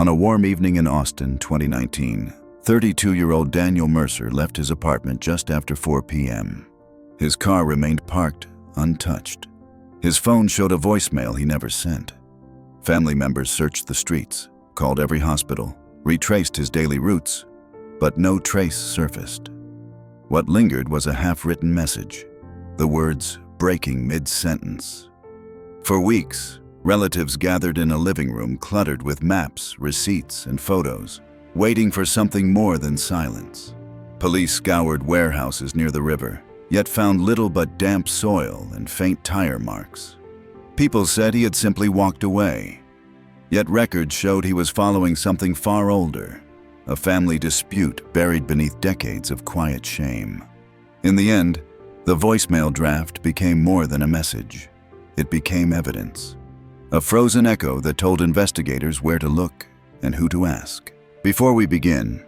On a warm evening in Austin, 2019, 32-year-old Daniel Mercer left his apartment just after 4 p.m. His car remained parked, untouched. His phone showed a voicemail he never sent. Family members searched the streets, called every hospital, retraced his daily routes, but no trace surfaced. What lingered was a half-written message, the words breaking mid-sentence. For weeks, relatives gathered in a living room cluttered with maps, receipts, and photos, waiting for something more than silence. Police scoured warehouses near the river, yet found little but damp soil and faint tire marks. People said he had simply walked away, yet records showed he was following something far older, a family dispute buried beneath decades of quiet shame. In the end, the voicemail draft became more than a message. It became evidence. A frozen echo that told investigators where to look and who to ask. Before we begin,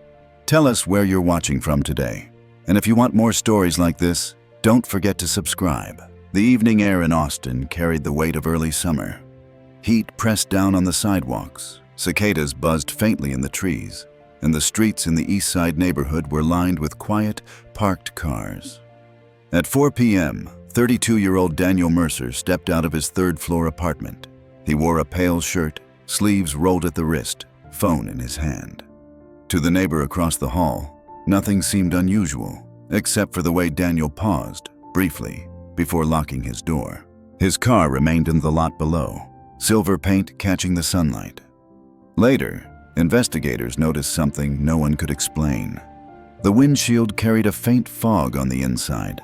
tell us where you're watching from today. And if you want more stories like this, don't forget to subscribe. The evening air in Austin carried the weight of early summer. Heat pressed down on the sidewalks, cicadas buzzed faintly in the trees, and the streets in the East Side neighborhood were lined with quiet, parked cars. At 4 p.m., 32-year-old Daniel Mercer stepped out of his third-floor apartment. He wore a pale shirt, sleeves rolled at the wrist, phone in his hand. To the neighbor across the hall, nothing seemed unusual, except for the way Daniel paused, briefly, before locking his door. His car remained in the lot below, silver paint catching the sunlight. Later, investigators noticed something no one could explain. The windshield carried a faint fog on the inside,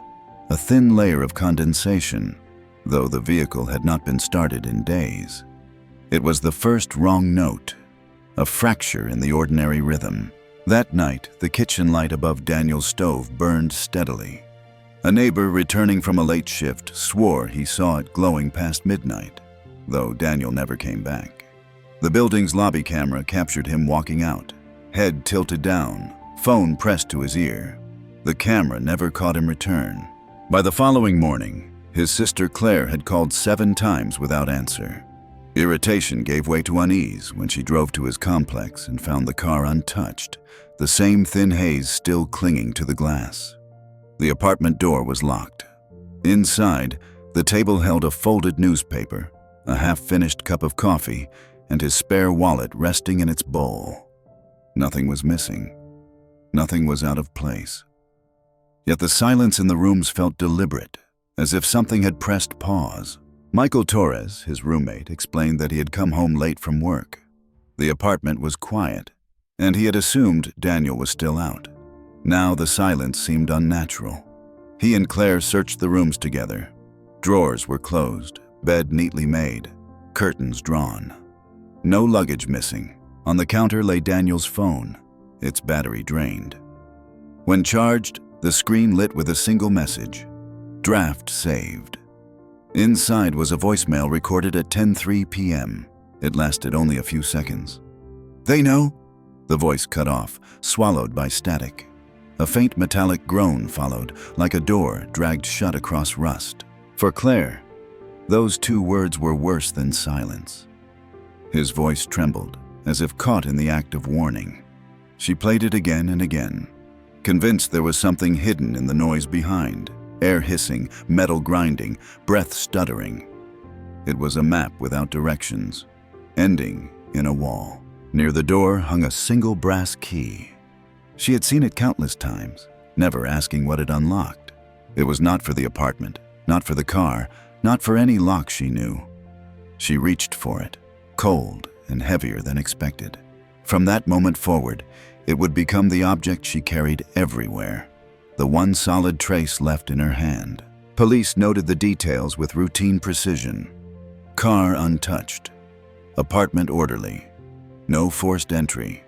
a thin layer of condensation, though the vehicle had not been started in days. It was the first wrong note, a fracture in the ordinary rhythm. That night, the kitchen light above Daniel's stove burned steadily. A neighbor returning from a late shift swore he saw it glowing past midnight, though Daniel never came back. The building's lobby camera captured him walking out, head tilted down, phone pressed to his ear. The camera never caught him return. By the following morning, his sister Claire had called 7 times without answer. Irritation gave way to unease when she drove to his complex and found the car untouched, the same thin haze still clinging to the glass. The apartment door was locked. Inside, the table held a folded newspaper, a half-finished cup of coffee, and his spare wallet resting in its bowl. Nothing was missing. Nothing was out of place. Yet the silence in the rooms felt deliberate, as if something had pressed pause. Michael Torres, his roommate, explained that he had come home late from work. The apartment was quiet, and he had assumed Daniel was still out. Now the silence seemed unnatural. He and Claire searched the rooms together. Drawers were closed, bed neatly made, curtains drawn. No luggage missing. On the counter lay Daniel's phone, its battery drained. When charged, the screen lit with a single message: draft saved. Inside was a voicemail recorded at 10:03 p.m. It lasted only a few seconds. "They know?" The voice cut off, swallowed by static. A faint metallic groan followed, like a door dragged shut across rust. For Claire, those 2 words were worse than silence. His voice trembled, as if caught in the act of warning. She played it again and again, convinced there was something hidden in the noise behind. Air hissing, metal grinding, breath stuttering. It was a map without directions, ending in a wall. Near the door hung a single brass key. She had seen it countless times, never asking what it unlocked. It was not for the apartment, not for the car, not for any lock she knew. She reached for it, cold and heavier than expected. From that moment forward, it would become the object she carried everywhere. The one solid trace left in her hand. Police noted the details with routine precision. Car untouched. Apartment orderly. No forced entry.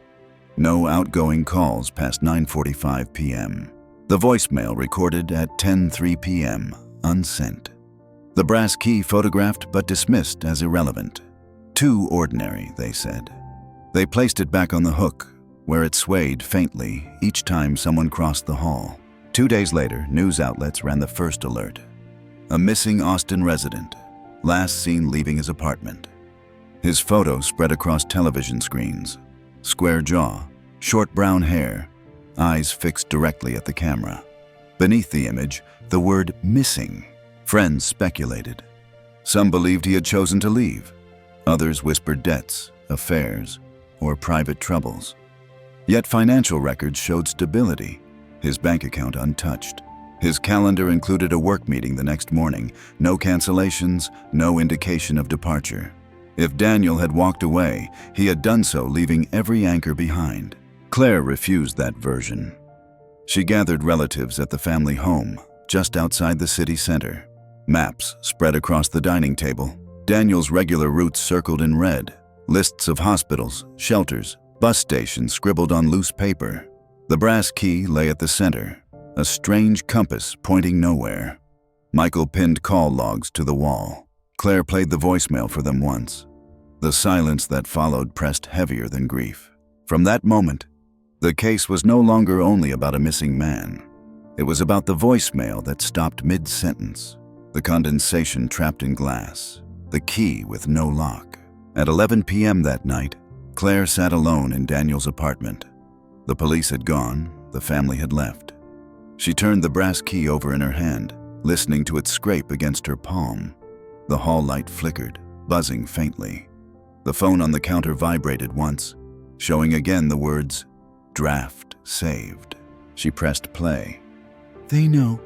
No outgoing calls past 9:45 p.m. The voicemail recorded at 10:03 p.m., unsent. The brass key photographed but dismissed as irrelevant. Too ordinary, they said. They placed it back on the hook, where it swayed faintly each time someone crossed the hall. 2 days later, news outlets ran the first alert. A missing Austin resident, last seen leaving his apartment. His photo spread across television screens, Square jaw, short brown hair, eyes fixed directly at the camera. Beneath the image, the word missing. Friends speculated. Some believed he had chosen to leave. Others whispered debts, affairs, or private troubles. Yet financial records showed stability, his bank account untouched. His calendar included a work meeting the next morning, no cancellations, no indication of departure. If Daniel had walked away, he had done so leaving every anchor behind. Claire refused that version. She gathered relatives at the family home, just outside the city center. Maps spread across the dining table. Daniel's regular routes circled in red. Lists of hospitals, shelters, bus stations scribbled on loose paper. The brass key lay at the center, a strange compass pointing nowhere. Michael pinned call logs to the wall. Claire played the voicemail for them once. The silence that followed pressed heavier than grief. From that moment, the case was no longer only about a missing man. It was about the voicemail that stopped mid-sentence, the condensation trapped in glass, the key with no lock. At 11 p.m. that night, Claire sat alone in Daniel's apartment. The police had gone, the family had left. She turned the brass key over in her hand, listening to it scrape against her palm. The hall light flickered, buzzing faintly. The phone on the counter vibrated once, showing again the words, "Draft saved." She pressed play. "They know."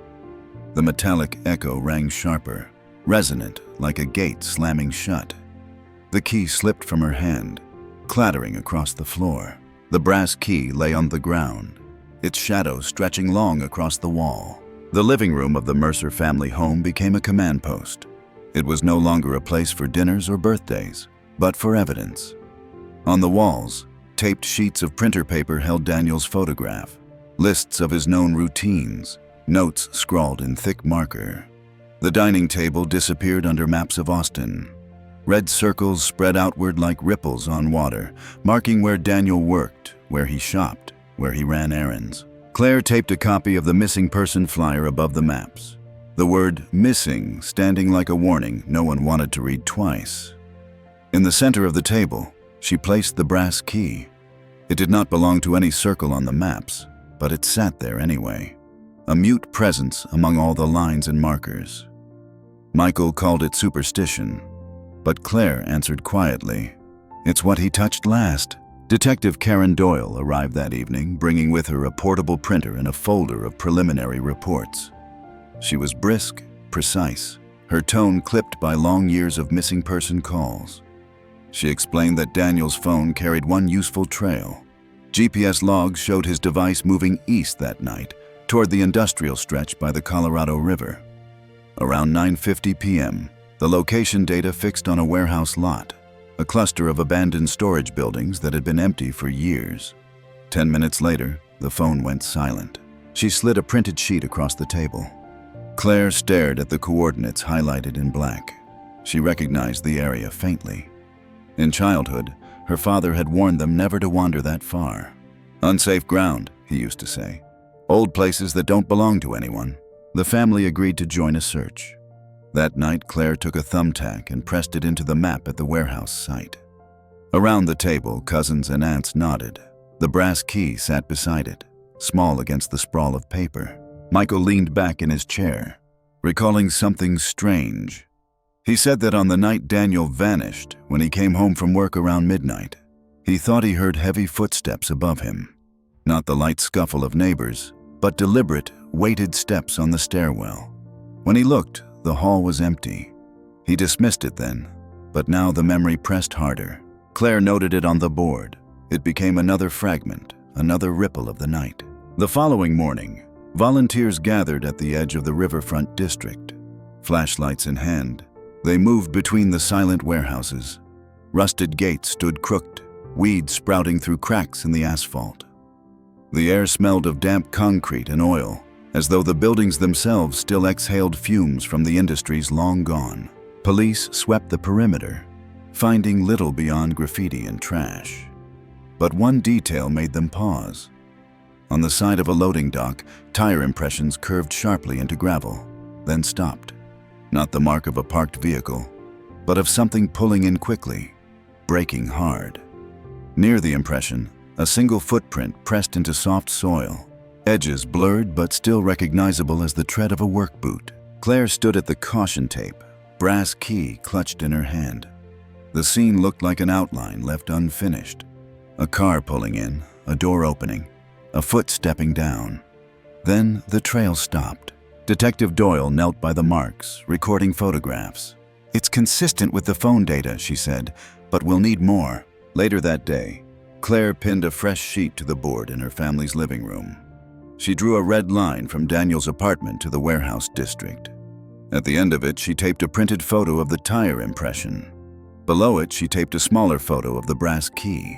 The metallic echo rang sharper, resonant like a gate slamming shut. The key slipped from her hand, clattering across the floor. The brass key lay on the ground, its shadow stretching long across the wall. The living room of the Mercer family home became a command post. It was no longer a place for dinners or birthdays, but for evidence. On the walls, taped sheets of printer paper held Daniel's photograph, lists of his known routines, notes scrawled in thick marker. The dining table disappeared under maps of Austin. Red circles spread outward like ripples on water, marking where Daniel worked, where he shopped, where he ran errands. Claire taped a copy of the missing person flyer above the maps. The word "missing" standing like a warning no one wanted to read twice. In the center of the table, she placed the brass key. It did not belong to any circle on the maps, but it sat there anyway, a mute presence among all the lines and markers. Michael called it superstition, but Claire answered quietly, "It's what he touched last." Detective Karen Doyle arrived that evening, bringing with her a portable printer and a folder of preliminary reports. She was brisk, precise, her tone clipped by long years of missing person calls. She explained that Daniel's phone carried one useful trail. GPS logs showed his device moving east that night, toward the industrial stretch by the Colorado River. Around 9:50 p.m., the location data fixed on a warehouse lot, a cluster of abandoned storage buildings that had been empty for years. 10 minutes later, the phone went silent. She slid a printed sheet across the table. Claire stared at the coordinates highlighted in black. She recognized the area faintly. In childhood, her father had warned them never to wander that far. "Unsafe ground," he used to say. "Old places that don't belong to anyone." The family agreed to join a search. That night, Claire took a thumbtack and pressed it into the map at the warehouse site. Around the table, cousins and aunts nodded. The brass key sat beside it, small against the sprawl of paper. Michael leaned back in his chair, recalling something strange. He said that on the night Daniel vanished, when he came home from work around midnight, he thought he heard heavy footsteps above him. Not the light scuffle of neighbors, but deliberate, weighted steps on the stairwell. When he looked, the hall was empty. He dismissed it then, but now the memory pressed harder. Claire noted it on the board. It became another fragment, another ripple of the night. The following morning, volunteers gathered at the edge of the riverfront district. Flashlights in hand, they moved between the silent warehouses. Rusted gates stood crooked, weeds sprouting through cracks in the asphalt. The air smelled of damp concrete and oil, as though the buildings themselves still exhaled fumes from the industries long gone. Police swept the perimeter, finding little beyond graffiti and trash. But one detail made them pause. On the side of a loading dock, tire impressions curved sharply into gravel, then stopped. Not the mark of a parked vehicle, but of something pulling in quickly, braking hard. Near the impression, a single footprint pressed into soft soil, edges blurred but still recognizable as the tread of a work boot. Claire stood at the caution tape, brass key clutched in her hand. The scene looked like an outline left unfinished. A car pulling in, a door opening, a foot stepping down. Then the trail stopped. Detective Doyle knelt by the marks, recording photographs. "It's consistent with the phone data," she said, "but we'll need more." Later that day, Claire pinned a fresh sheet to the board in her family's living room. She drew a red line from Daniel's apartment to the warehouse district. At the end of it, she taped a printed photo of the tire impression. Below it, she taped a smaller photo of the brass key.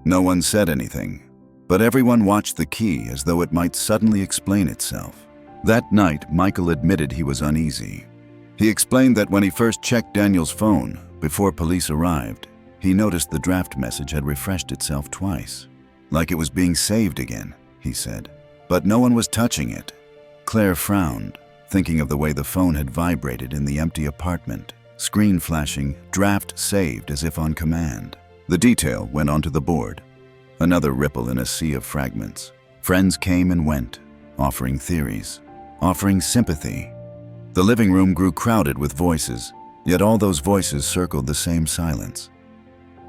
No one said anything, but everyone watched the key as though it might suddenly explain itself. That night, Michael admitted he was uneasy. He explained that when he first checked Daniel's phone, before police arrived, he noticed the draft message had refreshed itself twice. Like it was being saved again, he said. But no one was touching it. Claire frowned, thinking of the way the phone had vibrated in the empty apartment. Screen flashing, draft saved as if on command. The detail went onto the board. Another ripple in a sea of fragments. Friends came and went, offering theories, offering sympathy. The living room grew crowded with voices, yet all those voices circled the same silence.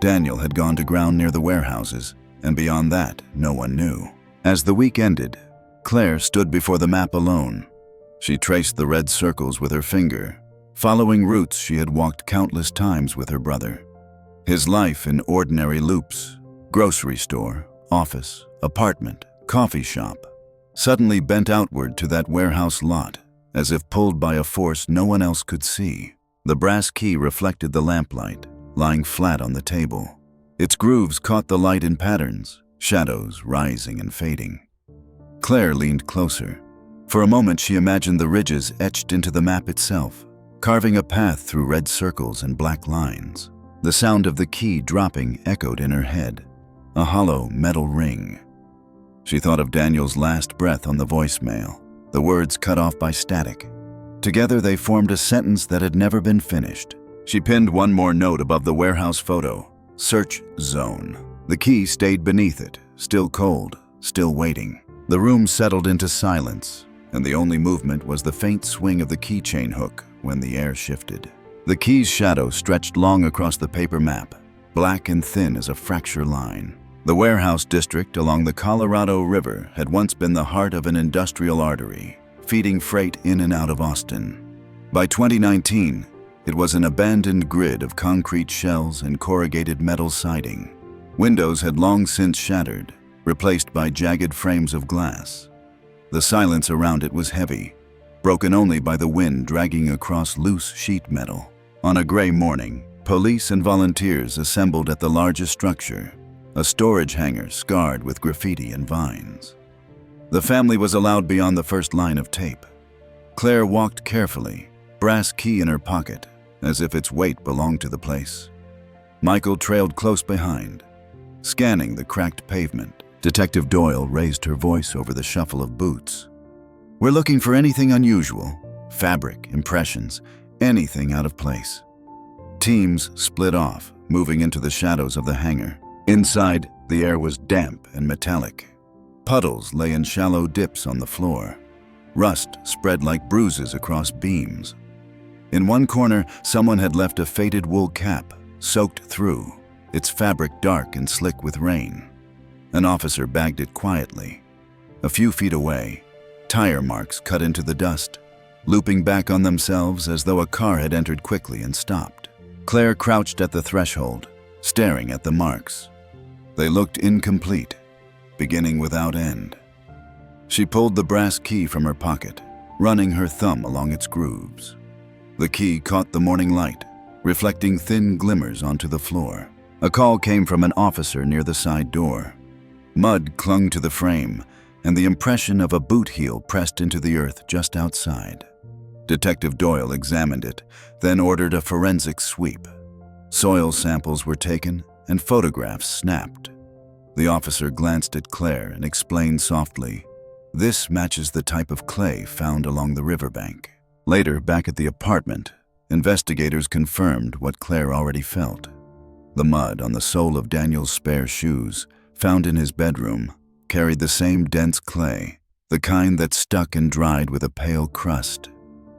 Daniel had gone to ground near the warehouses, and beyond that, no one knew. As the week ended, Claire stood before the map alone. She traced the red circles with her finger, following routes she had walked countless times with her brother. His life in ordinary loops, grocery store, office, apartment, coffee shop, suddenly bent outward to that warehouse lot, as if pulled by a force no one else could see. The brass key reflected the lamplight, lying flat on the table. Its grooves caught the light in patterns, shadows rising and fading. Claire leaned closer. For a moment she imagined the ridges etched into the map itself, carving a path through red circles and black lines. The sound of the key dropping echoed in her head, a hollow metal ring. She thought of Daniel's last breath on the voicemail, the words cut off by static. Together they formed a sentence that had never been finished. She pinned one more note above the warehouse photo, "Search Zone." The key stayed beneath it, still cold, still waiting. The room settled into silence, and the only movement was the faint swing of the keychain hook when the air shifted. The key's shadow stretched long across the paper map, black and thin as a fracture line. The warehouse district along the Colorado River had once been the heart of an industrial artery, feeding freight in and out of Austin. By 2019, it was an abandoned grid of concrete shells and corrugated metal siding. Windows had long since shattered, replaced by jagged frames of glass. The silence around it was heavy, broken only by the wind dragging across loose sheet metal. On a gray morning, police and volunteers assembled at the largest structure, a storage hangar scarred with graffiti and vines. The family was allowed beyond the first line of tape. Claire walked carefully, brass key in her pocket, as if its weight belonged to the place. Michael trailed close behind, scanning the cracked pavement. Detective Doyle raised her voice over the shuffle of boots. "We're looking for anything unusual, fabric, impressions, anything out of place." Teams split off, moving into the shadows of the hangar. Inside, the air was damp and metallic. Puddles lay in shallow dips on the floor. Rust spread like bruises across beams. In one corner, someone had left a faded wool cap, soaked through, its fabric dark and slick with rain. An officer bagged it quietly. A few feet away, tire marks cut into the dust, looping back on themselves as though a car had entered quickly and stopped. Claire crouched at the threshold, staring at the marks. They looked incomplete, beginning without end. She pulled the brass key from her pocket, running her thumb along its grooves. The key caught the morning light, reflecting thin glimmers onto the floor. A call came from an officer near the side door. Mud clung to the frame, and the impression of a boot heel pressed into the earth just outside. Detective Doyle examined it, then ordered a forensic sweep. Soil samples were taken and photographs snapped. The officer glanced at Claire and explained softly, "This matches the type of clay found along the riverbank." Later, back at the apartment, investigators confirmed what Claire already felt. The mud on the sole of Daniel's spare shoes found in his bedroom, carried the same dense clay, the kind that stuck and dried with a pale crust.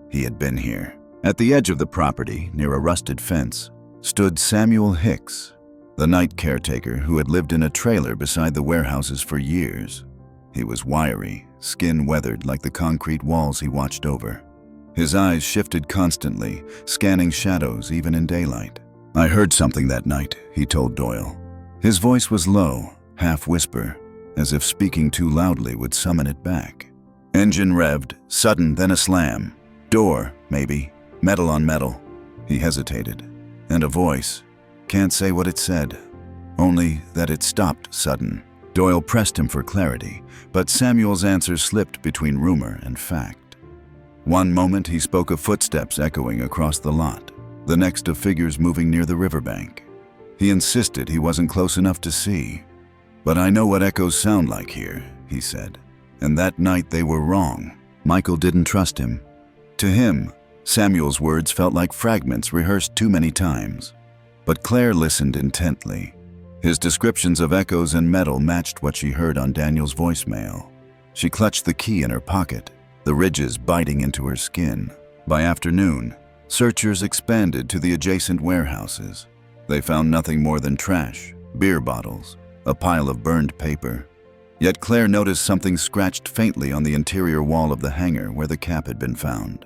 He had been here. At the edge of the property, near a rusted fence, stood Samuel Hicks, the night caretaker who had lived in a trailer beside the warehouses for years. He was wiry, skin weathered like the concrete walls he watched over. His eyes shifted constantly, scanning shadows even in daylight. "I heard something that night," he told Doyle. His voice was low, half-whisper, as if speaking too loudly would summon it back. Engine revved, sudden, then a slam. Door, maybe. Metal on metal. He hesitated. And a voice. Can't say what it said. Only that it stopped sudden. Doyle pressed him for clarity, but Samuel's answer slipped between rumor and fact. One moment he spoke of footsteps echoing across the lot, the next of figures moving near the riverbank. He insisted he wasn't close enough to see. "But I know what echoes sound like here," he said. And that night they were wrong. Michael didn't trust him. To him, Samuel's words felt like fragments rehearsed too many times. But Claire listened intently. His descriptions of echoes and metal matched what she heard on Daniel's voicemail. She clutched the key in her pocket, the ridges biting into her skin. By afternoon, searchers expanded to the adjacent warehouses. They found nothing more than trash, beer bottles, a pile of burned paper. Yet Claire noticed something scratched faintly on the interior wall of the hangar where the cap had been found.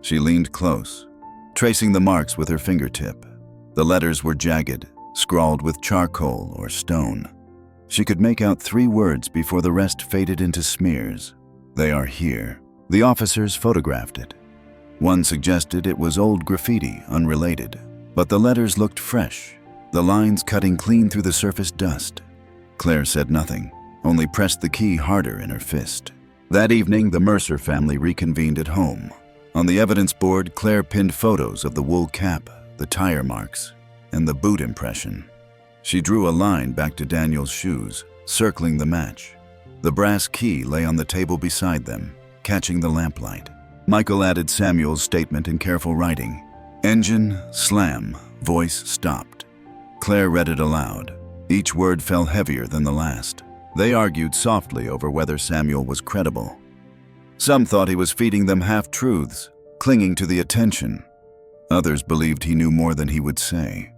She leaned close, tracing the marks with her fingertip. The letters were jagged, scrawled with charcoal or stone. She could make out 3 words before the rest faded into smears. "They are here." The officers photographed it. One suggested it was old graffiti, unrelated, but the letters looked fresh, the lines cutting clean through the surface dust. Claire said nothing, only pressed the key harder in her fist. That evening, the Mercer family reconvened at home. On the evidence board, Claire pinned photos of the wool cap, the tire marks, and the boot impression. She drew a line back to Daniel's shoes, circling the match. The brass key lay on the table beside them, catching the lamplight. Michael added Samuel's statement in careful writing. Engine, slam, voice stopped. Claire read it aloud. Each word fell heavier than the last. They argued softly over whether Samuel was credible. Some thought he was feeding them half-truths, clinging to the attention. Others believed he knew more than he would say.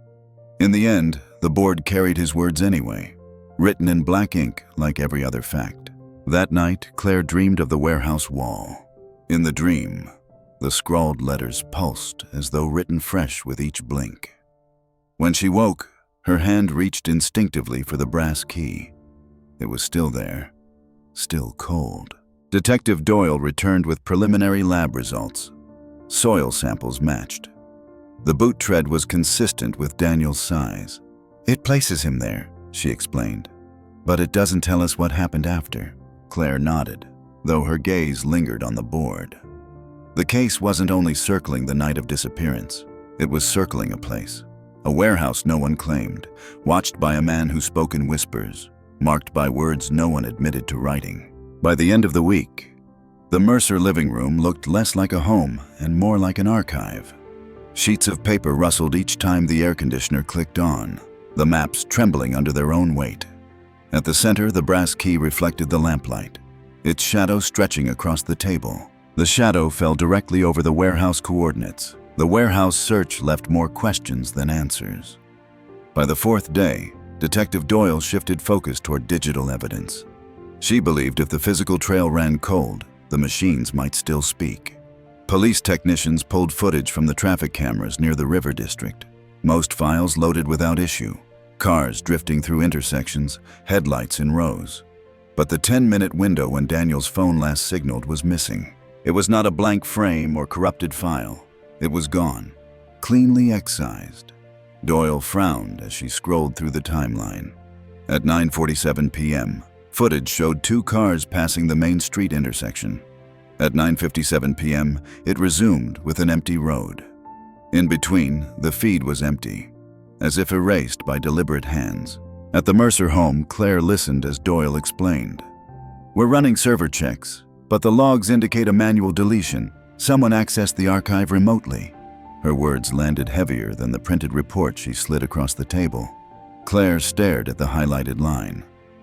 In the end, the board carried his words anyway, written in black ink like every other fact. That night, Claire dreamed of the warehouse wall. In the dream, the scrawled letters pulsed as though written fresh with each blink. When she woke, her hand reached instinctively for the brass key. It was still there, still cold. Detective Doyle returned with preliminary lab results. Soil samples matched. The boot tread was consistent with Daniel's size. "It places him there," she explained. "But it doesn't tell us what happened after." Claire nodded, though her gaze lingered on the board. The case wasn't only circling the night of disappearance, it was circling a place. A warehouse no one claimed, watched by a man who spoke in whispers, marked by words no one admitted to writing. By the end of the week, the Mercer living room looked less like a home and more like an archive. Sheets of paper rustled each time the air conditioner clicked on, the maps trembling under their own weight. At the center, the brass key reflected the lamplight, its shadow stretching across the table. The shadow fell directly over the warehouse coordinates. The warehouse search left more questions than answers. By the 4th day, Detective Doyle shifted focus toward digital evidence. She believed if the physical trail ran cold, the machines might still speak. Police technicians pulled footage from the traffic cameras near the river district. Most files loaded without issue. Cars drifting through intersections, headlights in rows. But the 10-minute window when Daniel's phone last signaled was missing. It was not a blank frame or corrupted file. It was gone, cleanly excised. Doyle frowned as she scrolled through the timeline. At 9:47 p.m., footage showed 2 cars passing the Main Street intersection. At 9:57 p.m., it resumed with an empty road. In between, the feed was empty, as if erased by deliberate hands. At the Mercer home, Claire listened as Doyle explained. "We're running server checks, but the logs indicate a manual deletion. Someone accessed the archive remotely." Her words landed heavier than the printed report she slid across the table. Claire stared at the highlighted line.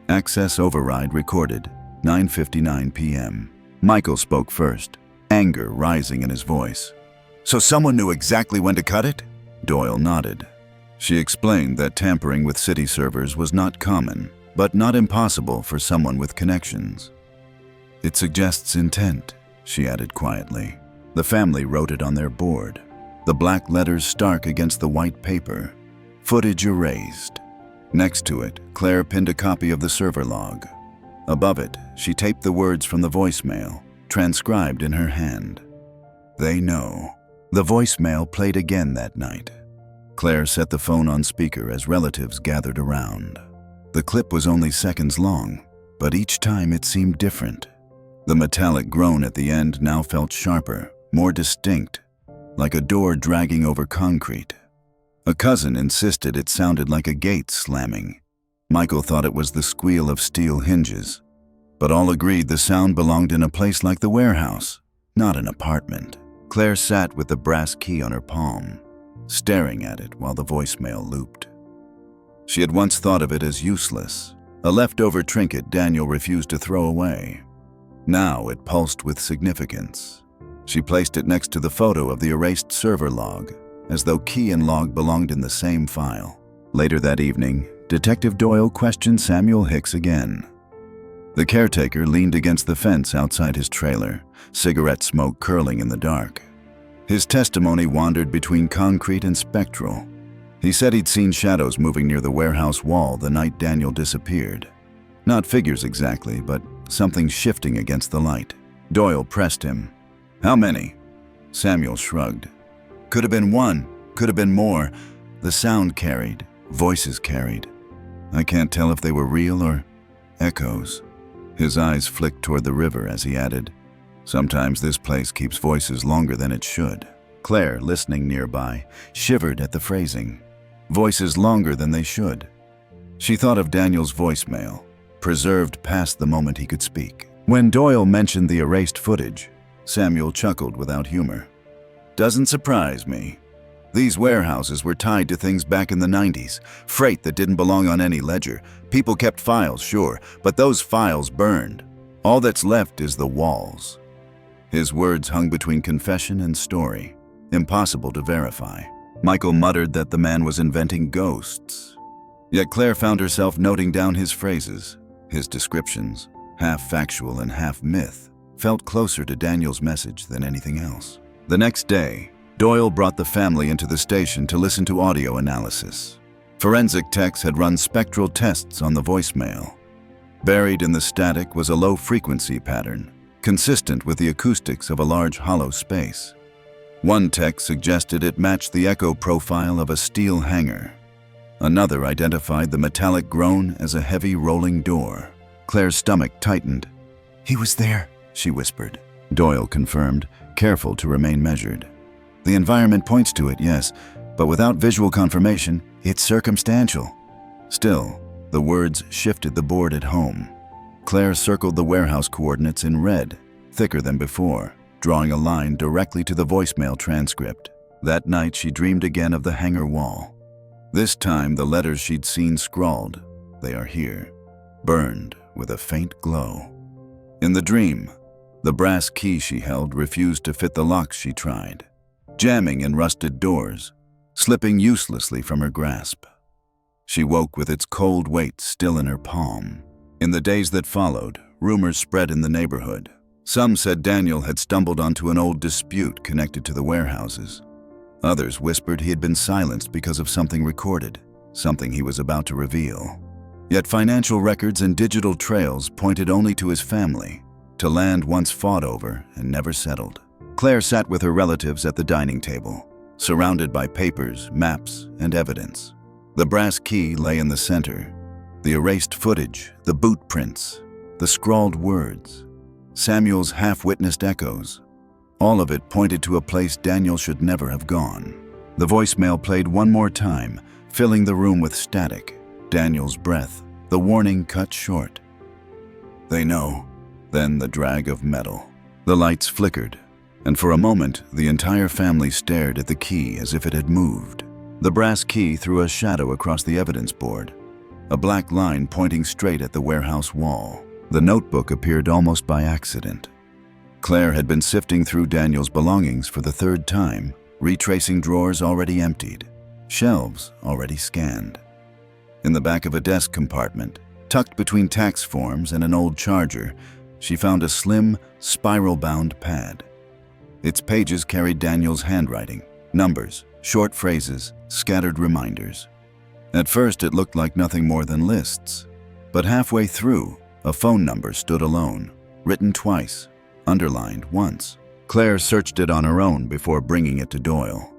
Access override recorded, 9:59 p.m. Michael spoke first, anger rising in his voice. "So someone knew exactly when to cut it?" Doyle nodded. She explained that tampering with city servers was not common, but not impossible for someone with connections. "It suggests intent," she added quietly. The family wrote it on their board, the black letters stark against the white paper. Footage erased. Next to it, Claire pinned a copy of the server log. Above it, she taped the words from the voicemail, transcribed in her hand. "They know." The voicemail played again that night. Claire set the phone on speaker as relatives gathered around. The clip was only seconds long, but each time it seemed different. The metallic groan at the end now felt sharper, more distinct, like a door dragging over concrete. A cousin insisted it sounded like a gate slamming. Michael thought it was the squeal of steel hinges, but all agreed the sound belonged in a place like the warehouse, not an apartment. Claire sat with the brass key on her palm, staring at it while the voicemail looped. She had once thought of it as useless, a leftover trinket Daniel refused to throw away. Now it pulsed with significance. She placed it next to the photo of the erased server log, as though key and log belonged in the same file. Later that evening, Detective Doyle questioned Samuel Hicks again. The caretaker leaned against the fence outside his trailer, cigarette smoke curling in the dark. His testimony wandered between concrete and spectral. He said he'd seen shadows moving near the warehouse wall the night Daniel disappeared. Not figures exactly, but something shifting against the light. Doyle pressed him. "How many?" Samuel shrugged. "Could have been one, could have been more. The sound carried, voices carried. I can't tell if they were real or echoes." His eyes flicked toward the river as he added, "Sometimes this place keeps voices longer than it should." Claire, listening nearby, shivered at the phrasing. Voices longer than they should. She thought of Daniel's voicemail, preserved past the moment he could speak. When Doyle mentioned the erased footage, Samuel chuckled without humor. "Doesn't surprise me. These warehouses were tied to things back in the 90s, freight that didn't belong on any ledger. People kept files, sure, but those files burned. All that's left is the walls." His words hung between confession and story, impossible to verify. Michael muttered that the man was inventing ghosts. Yet Claire found herself noting down his phrases, his descriptions, half factual and half myth, felt closer to Daniel's message than anything else. The next day, Doyle brought the family into the station to listen to audio analysis. Forensic techs had run spectral tests on the voicemail. Buried in the static was a low-frequency pattern, consistent with the acoustics of a large hollow space. One tech suggested it matched the echo profile of a steel hanger. Another identified the metallic groan as a heavy rolling door. Claire's stomach tightened. "He was there," she whispered. Doyle confirmed, careful to remain measured. "The environment points to it, yes, but without visual confirmation, it's circumstantial." Still, the words shifted the board at home. Claire circled the warehouse coordinates in red, thicker than before, drawing a line directly to the voicemail transcript. That night she dreamed again of the hangar wall. This time the letters she'd seen scrawled, "They are here," burned with a faint glow. In the dream, the brass key she held refused to fit the locks she tried, jamming in rusted doors, slipping uselessly from her grasp. She woke with its cold weight still in her palm. In the days that followed, rumors spread in the neighborhood. Some said Daniel had stumbled onto an old dispute connected to the warehouses. Others whispered he had been silenced because of something recorded, something he was about to reveal. Yet financial records and digital trails pointed only to his family, to land once fought over and never settled. Claire sat with her relatives at the dining table, surrounded by papers, maps, and evidence. The brass key lay in the center, the erased footage, the boot prints, the scrawled words, Samuel's half-witnessed echoes. All of it pointed to a place Daniel should never have gone. The voicemail played one more time, filling the room with static. Daniel's breath, the warning cut short. "They know." Then the drag of metal. The lights flickered, and for a moment the entire family stared at the key as if it had moved. The brass key threw a shadow across the evidence board. a black line pointing straight at the warehouse wall. The notebook appeared almost by accident. Claire had been sifting through Daniel's belongings for the third time, retracing drawers already emptied, shelves already scanned. In the back of a desk compartment, tucked between tax forms and an old charger, she found a slim, spiral-bound pad. Its pages carried Daniel's handwriting, numbers, short phrases, scattered reminders. At first, it looked like nothing more than lists, but halfway through, a phone number stood alone, written twice, underlined once. Claire searched it on her own before bringing it to Doyle.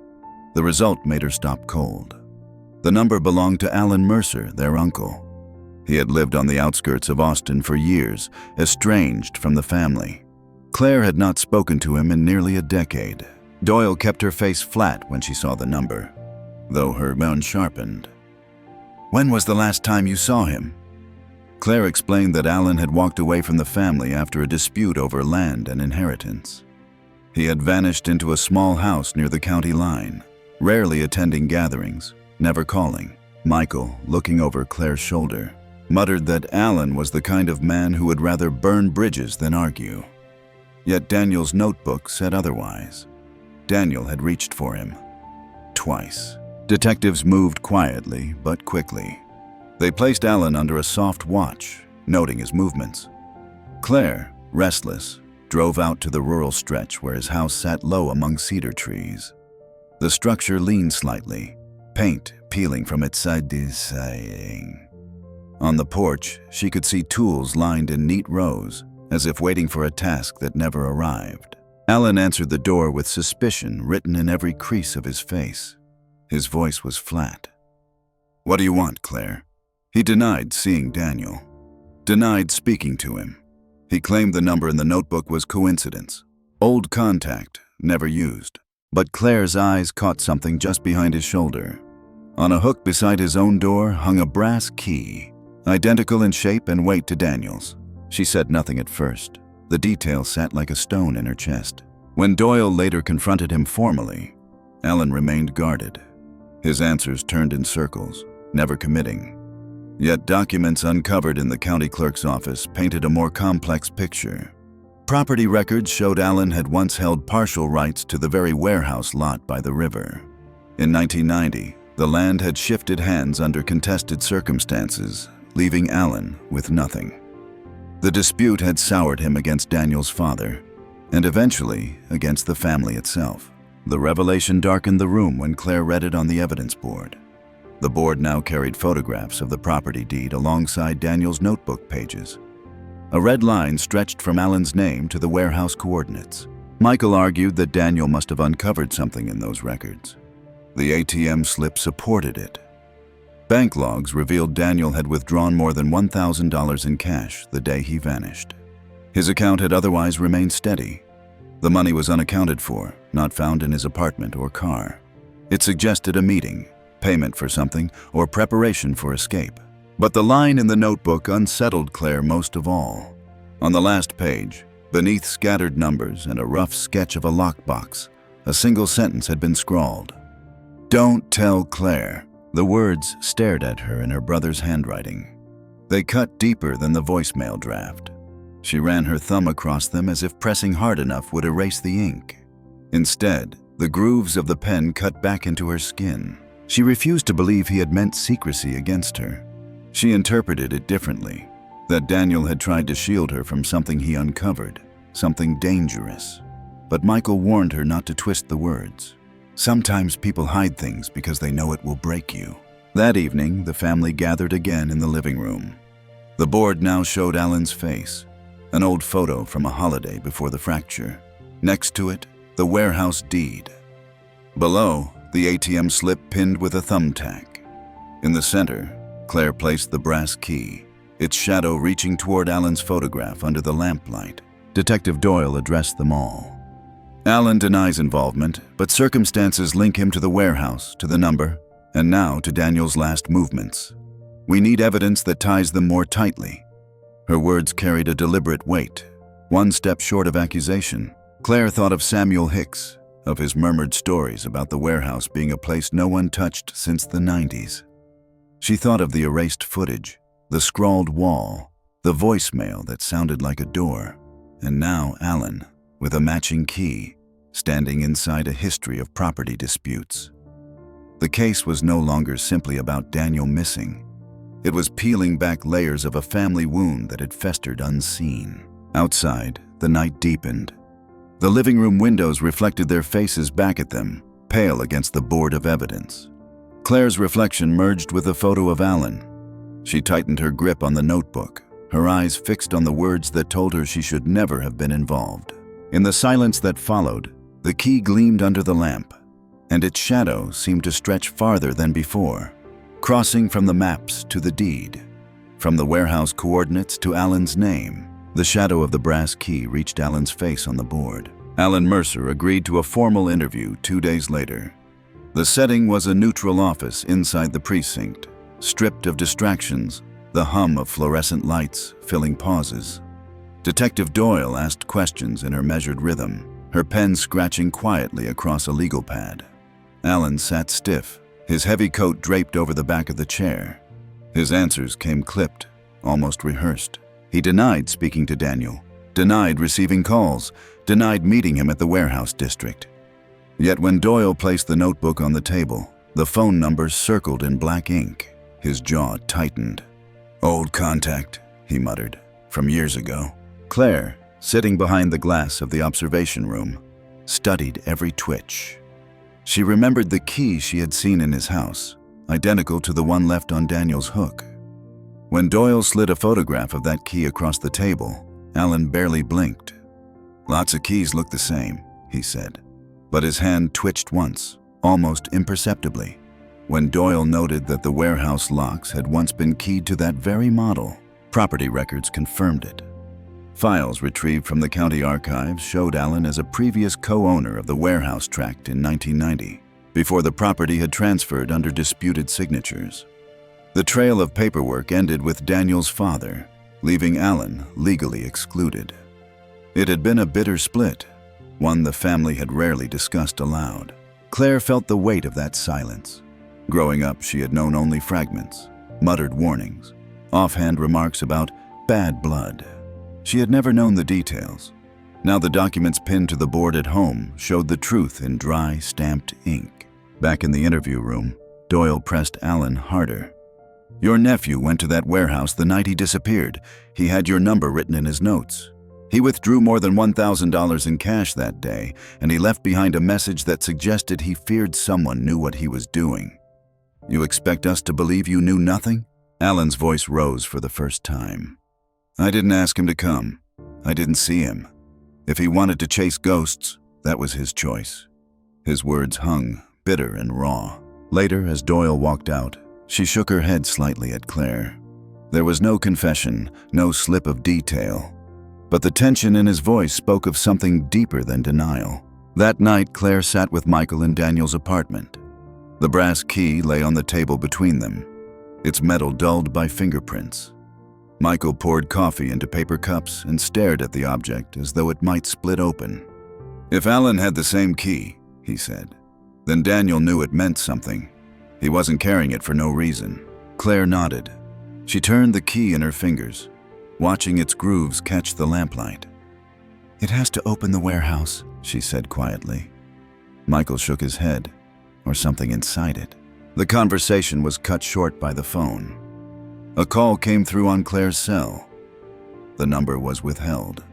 The result made her stop cold. The number belonged to Alan Mercer, their uncle. He had lived on the outskirts of Austin for years, estranged from the family. Claire had not spoken to him in nearly a decade. Doyle kept her face flat when she saw the number, though her mouth sharpened. "When was the last time you saw him?" Claire explained that Alan had walked away from the family after a dispute over land and inheritance. He had vanished into a small house near the county line, rarely attending gatherings, never calling. Michael, looking over Claire's shoulder, muttered that Alan was the kind of man who would rather burn bridges than argue. Yet Daniel's notebook said otherwise. Daniel had reached for him. Twice. Detectives moved quietly but quickly. They placed Alan under a soft watch, noting his movements. Claire, restless, drove out to the rural stretch where his house sat low among cedar trees. The structure leaned slightly, paint peeling from its siding. On the porch, she could see tools lined in neat rows, as if waiting for a task that never arrived. Alan answered the door with suspicion written in every crease of his face. His voice was flat. "What do you want, Claire?" He denied seeing Daniel, denied speaking to him. He claimed the number in the notebook was coincidence, old contact, never used. But Claire's eyes caught something just behind his shoulder. On a hook beside his own door hung a brass key, identical in shape and weight to Daniel's. She said nothing at first. The detail sat like a stone in her chest. When Doyle later confronted him formally, Alan remained guarded. His answers turned in circles, never committing. Yet documents uncovered in the county clerk's office painted a more complex picture. Property records showed Alan had once held partial rights to the very warehouse lot by the river. In 1990, the land had shifted hands under contested circumstances, leaving Alan with nothing. The dispute had soured him against Daniel's father, and eventually against the family itself. The revelation darkened the room when Claire read it on the evidence board. The board now carried photographs of the property deed alongside Daniel's notebook pages. A red line stretched from Alan's name to the warehouse coordinates. Michael argued that Daniel must have uncovered something in those records. The ATM slip supported it. Bank logs revealed Daniel had withdrawn more than $1,000 in cash the day he vanished. His account had otherwise remained steady. The money was unaccounted for, not found in his apartment or car. It suggested a meeting, payment for something, or preparation for escape. But the line in the notebook unsettled Claire most of all. On the last page, beneath scattered numbers and a rough sketch of a lockbox, a single sentence had been scrawled. "Don't tell Claire." The words stared at her in her brother's handwriting. They cut deeper than the voicemail draft. She ran her thumb across them as if pressing hard enough would erase the ink. Instead, the grooves of the pen cut back into her skin. She refused to believe he had meant secrecy against her. She interpreted it differently, that Daniel had tried to shield her from something he uncovered, something dangerous. But Michael warned her not to twist the words. Sometimes people hide things because they know it will break you. That evening, the family gathered again in the living room. The board now showed Alan's face, an old photo from a holiday before the fracture. Next to it, the warehouse deed. Below, the ATM slip pinned with a thumbtack. In the center, Claire placed the brass key, its shadow reaching toward Alan's photograph under the lamplight. Detective Doyle addressed them all. Alan denies involvement, but circumstances link him to the warehouse, to the number, and now to Daniel's last movements. We need evidence that ties them more tightly. Her words carried a deliberate weight, one step short of accusation. Claire thought of Samuel Hicks, of his murmured stories about the warehouse being a place no one touched since the 90s. She thought of the erased footage, the scrawled wall, the voicemail that sounded like a door, and now Alan, with a matching key, standing inside a history of property disputes. The case was no longer simply about Daniel missing. It was peeling back layers of a family wound that had festered unseen. Outside, the night deepened. The living room windows reflected their faces back at them, pale against the board of evidence. Claire's reflection merged with a photo of Alan. She tightened her grip on the notebook, her eyes fixed on the words that told her she should never have been involved. In the silence that followed, the key gleamed under the lamp, and its shadow seemed to stretch farther than before, crossing from the maps to the deed. From the warehouse coordinates to Alan's name, the shadow of the brass key reached Alan's face on the board. Alan Mercer agreed to a formal interview 2 days later. The setting was a neutral office inside the precinct, stripped of distractions, the hum of fluorescent lights filling pauses. Detective Doyle asked questions in her measured rhythm, her pen scratching quietly across a legal pad. Alan sat stiff, his heavy coat draped over the back of the chair. His answers came clipped, almost rehearsed. He denied speaking to Daniel, denied receiving calls, denied meeting him at the warehouse district. Yet when Doyle placed the notebook on the table, the phone number circled in black ink. His jaw tightened. "Old contact," he muttered, "from years ago." Claire, sitting behind the glass of the observation room, studied every twitch. She remembered the key she had seen in his house, identical to the one left on Daniel's hook. When Doyle slid a photograph of that key across the table, Alan barely blinked. "Lots of keys look the same," he said, but his hand twitched once, almost imperceptibly, when Doyle noted that the warehouse locks had once been keyed to that very model. Property records confirmed it. Files retrieved from the county archives showed Alan as a previous co-owner of the warehouse tract in 1990, before the property had transferred under disputed signatures. The trail of paperwork ended with Daniel's father, leaving Alan legally excluded. It had been a bitter split, one the family had rarely discussed aloud. Claire felt the weight of that silence. Growing up, she had known only fragments, muttered warnings, offhand remarks about bad blood. She had never known the details. Now the documents pinned to the board at home showed the truth in dry, stamped ink. Back in the interview room, Doyle pressed Alan harder. "Your nephew went to that warehouse the night he disappeared. He had your number written in his notes. He withdrew more than $1,000 in cash that day, and he left behind a message that suggested he feared someone knew what he was doing. You expect us to believe you knew nothing?" Alan's voice rose for the first time. "I didn't ask him to come. I didn't see him. If he wanted to chase ghosts, that was his choice." His words hung, bitter and raw. Later, as Doyle walked out, she shook her head slightly at Claire. There was no confession, no slip of detail. But the tension in his voice spoke of something deeper than denial. That night, Claire sat with Michael in Daniel's apartment. The brass key lay on the table between them, its metal dulled by fingerprints. Michael poured coffee into paper cups and stared at the object as though it might split open. "If Alan had the same key," he said, "then Daniel knew it meant something. He wasn't carrying it for no reason." Claire nodded. She turned the key in her fingers, watching its grooves catch the lamplight. "It has to open the warehouse," she said quietly. Michael shook his head, or something inside it. The conversation was cut short by the phone. A call came through on Claire's cell. The number was withheld.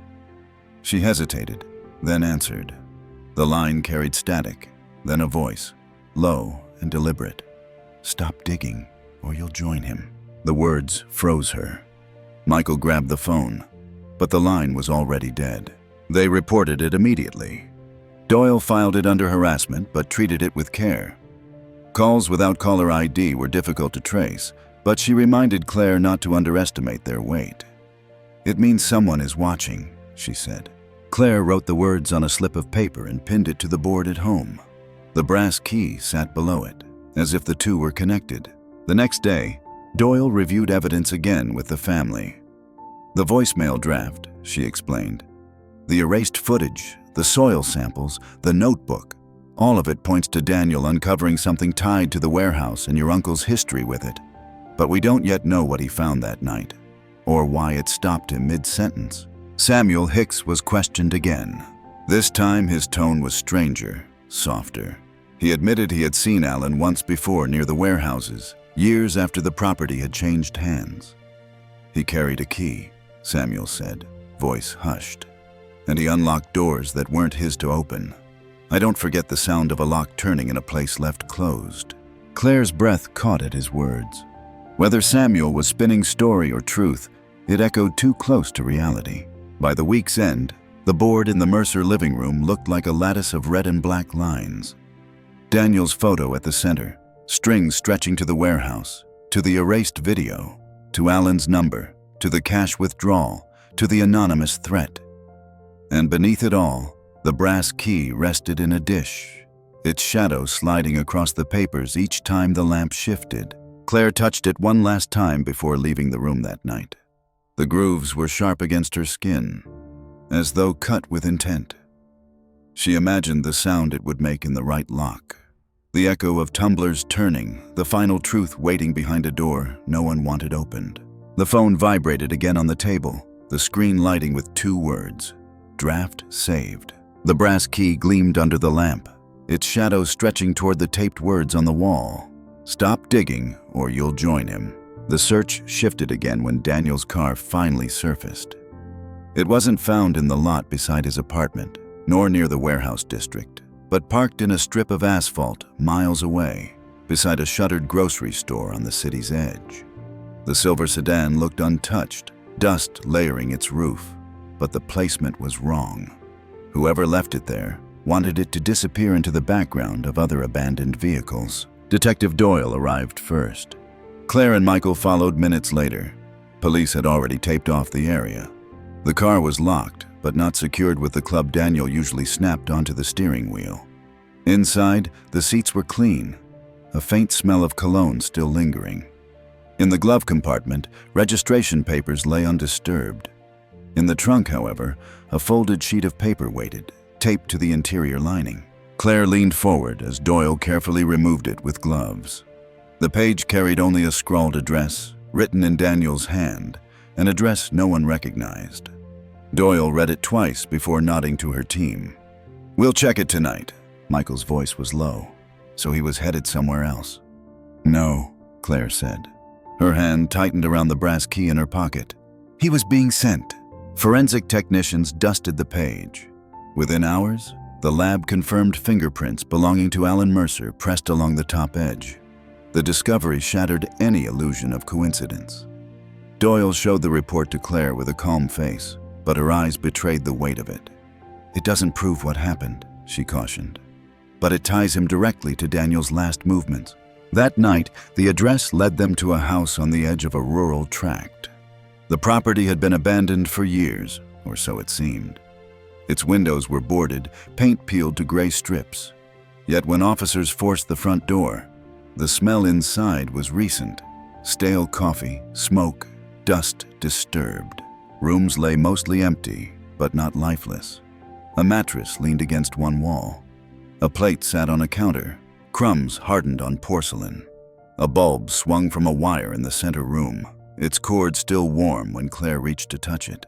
She hesitated, then answered. The line carried static, then a voice, low and deliberate. "Stop digging, or you'll join him." The words froze her. Michael grabbed the phone, but the line was already dead. They reported it immediately. Doyle filed it under harassment, but treated it with care. Calls without caller ID were difficult to trace, but she reminded Claire not to underestimate their weight. "It means someone is watching," she said. Claire wrote the words on a slip of paper and pinned it to the board at home. The brass key sat below it, as if the two were connected. The next day, Doyle reviewed evidence again with the family. "The voicemail draft," she explained. "The erased footage, the soil samples, the notebook, all of it points to Daniel uncovering something tied to the warehouse and your uncle's history with it. but we don't yet know what he found that night, or why it stopped him mid-sentence. Samuel Hicks was questioned again. This time his tone was stranger, softer. He admitted he had seen Alan once before near the warehouses, years after the property had changed hands. He carried a key, Samuel said, voice hushed, and he unlocked doors that weren't his to open. I don't forget the sound of a lock turning in a place left closed. Claire's breath caught at his words. Whether Samuel was spinning story or truth, it echoed too close to reality. By the week's end, the board in the Mercer living room looked like a lattice of red and black lines. Daniel's photo at the center, strings stretching to the warehouse, to the erased video, to Alan's number, to the cash withdrawal, to the anonymous threat. And beneath it all, the brass key rested in a dish, its shadow sliding across the papers each time the lamp shifted. Claire touched it one last time before leaving the room that night. The grooves were sharp against her skin, as though cut with intent. She imagined the sound it would make in the right lock. The echo of tumblers turning, the final truth waiting behind a door no one wanted opened. The phone vibrated again on the table, the screen lighting with 2 words, draft saved. The brass key gleamed under the lamp, its shadow stretching toward the taped words on the wall. Stop digging or you'll join him. The search shifted again when Daniel's car finally surfaced. It wasn't found in the lot beside his apartment, nor near the warehouse district, but parked in a strip of asphalt miles away, beside a shuttered grocery store on the city's edge. The silver sedan looked untouched, dust layering its roof, but the placement was wrong. Whoever left it there wanted it to disappear into the background of other abandoned vehicles. Detective Doyle arrived first. Claire and Michael followed minutes later. Police had already taped off the area. The car was locked, but not secured with the club Daniel usually snapped onto the steering wheel. Inside, the seats were clean, a faint smell of cologne still lingering. In the glove compartment, registration papers lay undisturbed. In the trunk, however, a folded sheet of paper waited, taped to the interior lining. Claire leaned forward as Doyle carefully removed it with gloves. The page carried only a scrawled address, written in Daniel's hand, an address no one recognized. Doyle read it twice before nodding to her team. "We'll check it tonight." Michael's voice was low, so he was headed somewhere else. "No," Claire said. Her hand tightened around the brass key in her pocket. "He was being sent." Forensic technicians dusted the page. Within hours, the lab confirmed fingerprints belonging to Alan Mercer pressed along the top edge. The discovery shattered any illusion of coincidence. Doyle showed the report to Claire with a calm face, but her eyes betrayed the weight of it. "It doesn't prove what happened," she cautioned, "but it ties him directly to Daniel's last movements." That night, the address led them to a house on the edge of a rural tract. The property had been abandoned for years, or so it seemed. Its windows were boarded, paint peeled to gray strips. Yet when officers forced the front door, the smell inside was recent. Stale coffee, smoke, dust disturbed. Rooms lay mostly empty, but not lifeless. A mattress leaned against one wall. A plate sat on a counter, crumbs hardened on porcelain. A bulb swung from a wire in the center room, its cord still warm when Claire reached to touch it.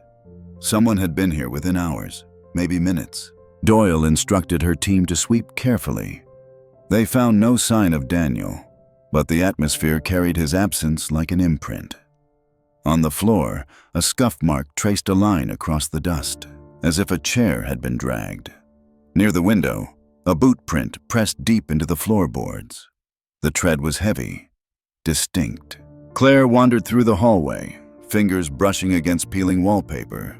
Someone had been here within hours, maybe minutes. Doyle instructed her team to sweep carefully. They found no sign of Daniel, but the atmosphere carried his absence like an imprint. On the floor, a scuff mark traced a line across the dust, as if a chair had been dragged. Near the window, a boot print pressed deep into the floorboards. The tread was heavy, distinct. Claire wandered through the hallway, fingers brushing against peeling wallpaper.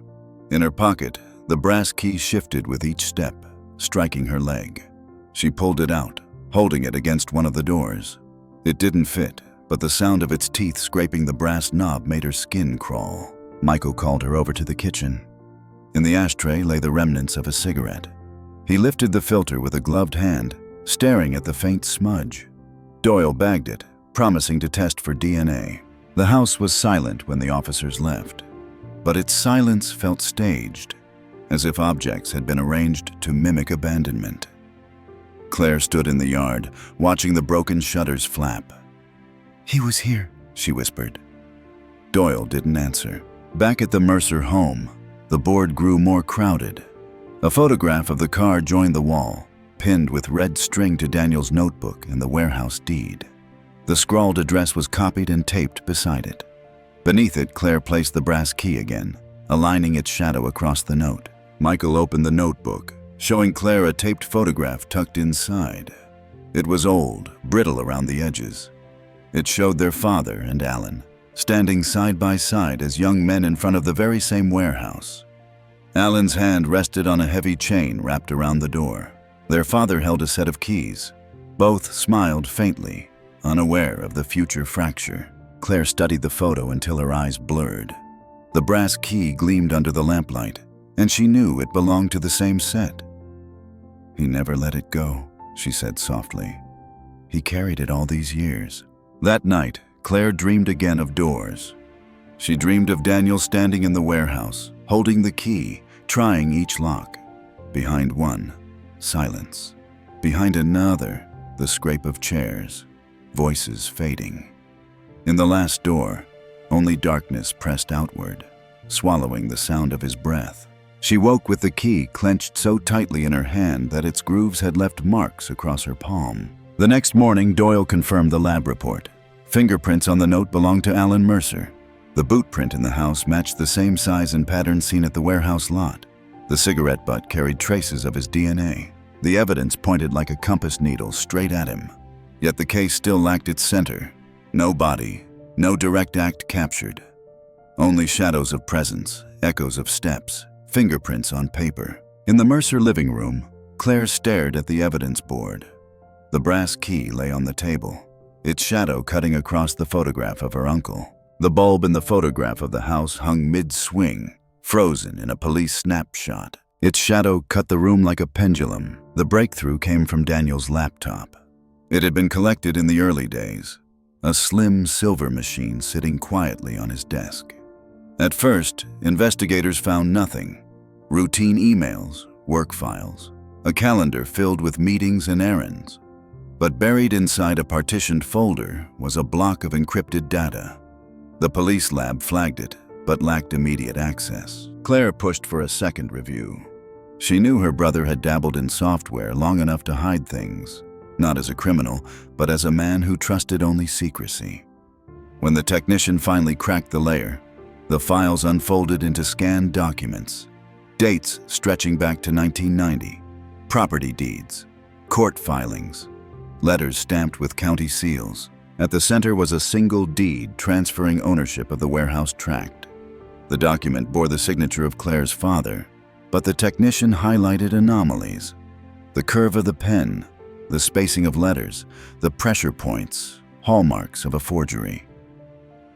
In her pocket, the brass key shifted with each step, striking her leg. She pulled it out, holding it against one of the doors. It didn't fit, but the sound of its teeth scraping the brass knob made her skin crawl. Michael called her over to the kitchen. In the ashtray lay the remnants of a cigarette. He lifted the filter with a gloved hand, staring at the faint smudge. Doyle bagged it, promising to test for DNA. The house was silent when the officers left, but its silence felt staged, as if objects had been arranged to mimic abandonment. Claire stood in the yard, watching the broken shutters flap. "He was here," she whispered. Doyle didn't answer. Back at the Mercer home, the board grew more crowded. A photograph of the car joined the wall, pinned with red string to Daniel's notebook and the warehouse deed. The scrawled address was copied and taped beside it. Beneath it, Claire placed the brass key again, aligning its shadow across the note. Michael opened the notebook, showing Claire a taped photograph tucked inside. It was old, brittle around the edges. It showed their father and Alan, standing side by side as young men in front of the very same warehouse. Alan's hand rested on a heavy chain wrapped around the door. Their father held a set of keys. Both smiled faintly, unaware of the future fracture. Claire studied the photo until her eyes blurred. The brass key gleamed under the lamplight, and she knew it belonged to the same set. "He never let it go," she said softly. "He carried it all these years." That night, Claire dreamed again of doors. She dreamed of Daniel standing in the warehouse, holding the key, trying each lock. Behind one, silence. Behind another, the scrape of chairs, voices fading. In the last door, only darkness pressed outward, swallowing the sound of his breath. She woke with the key clenched so tightly in her hand that its grooves had left marks across her palm. The next morning, Doyle confirmed the lab report. Fingerprints on the note belonged to Alan Mercer. The boot print in the house matched the same size and pattern seen at the warehouse lot. The cigarette butt carried traces of his DNA. The evidence pointed like a compass needle straight at him. Yet the case still lacked its center. No body, no direct act captured. Only shadows of presence, echoes of steps, fingerprints on paper. In the Mercer living room, Claire stared at the evidence board. The brass key lay on the table, its shadow cutting across the photograph of her uncle. The bulb in the photograph of the house hung mid-swing, frozen in a police snapshot. Its shadow cut the room like a pendulum. The breakthrough came from Daniel's laptop. It had been collected in the early days, a slim silver machine sitting quietly on his desk. At first, investigators found nothing. Routine emails, work files, a calendar filled with meetings and errands. But buried inside a partitioned folder was a block of encrypted data. The police lab flagged it, but lacked immediate access. Claire pushed for a second review. She knew her brother had dabbled in software long enough to hide things, not as a criminal, but as a man who trusted only secrecy. When the technician finally cracked the layer, the files unfolded into scanned documents, dates stretching back to 1990, property deeds, court filings, letters stamped with county seals. At the center was a single deed transferring ownership of the warehouse tract. The document bore the signature of Claire's father, but the technician highlighted anomalies. The curve of the pen, the spacing of letters, the pressure points, hallmarks of a forgery.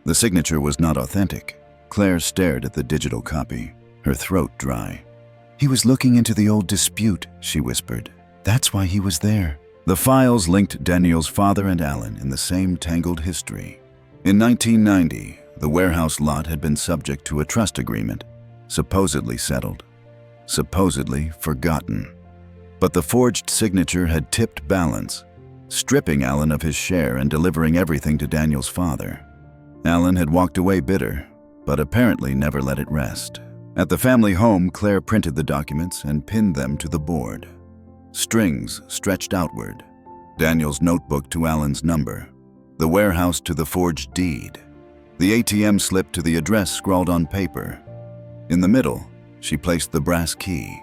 The signature was not authentic. Claire stared at the digital copy, her throat dry. "He was looking into the old dispute," she whispered. "That's why he was there." The files linked Daniel's father and Alan in the same tangled history. In 1990, the warehouse lot had been subject to a trust agreement, supposedly settled, supposedly forgotten. But the forged signature had tipped balance, stripping Alan of his share and delivering everything to Daniel's father. Alan had walked away bitter, but apparently never let it rest. At the family home, Claire printed the documents and pinned them to the board. Strings stretched outward. Daniel's notebook to Alan's number. The warehouse to the forged deed. The ATM slip to the address scrawled on paper. In the middle, she placed the brass key.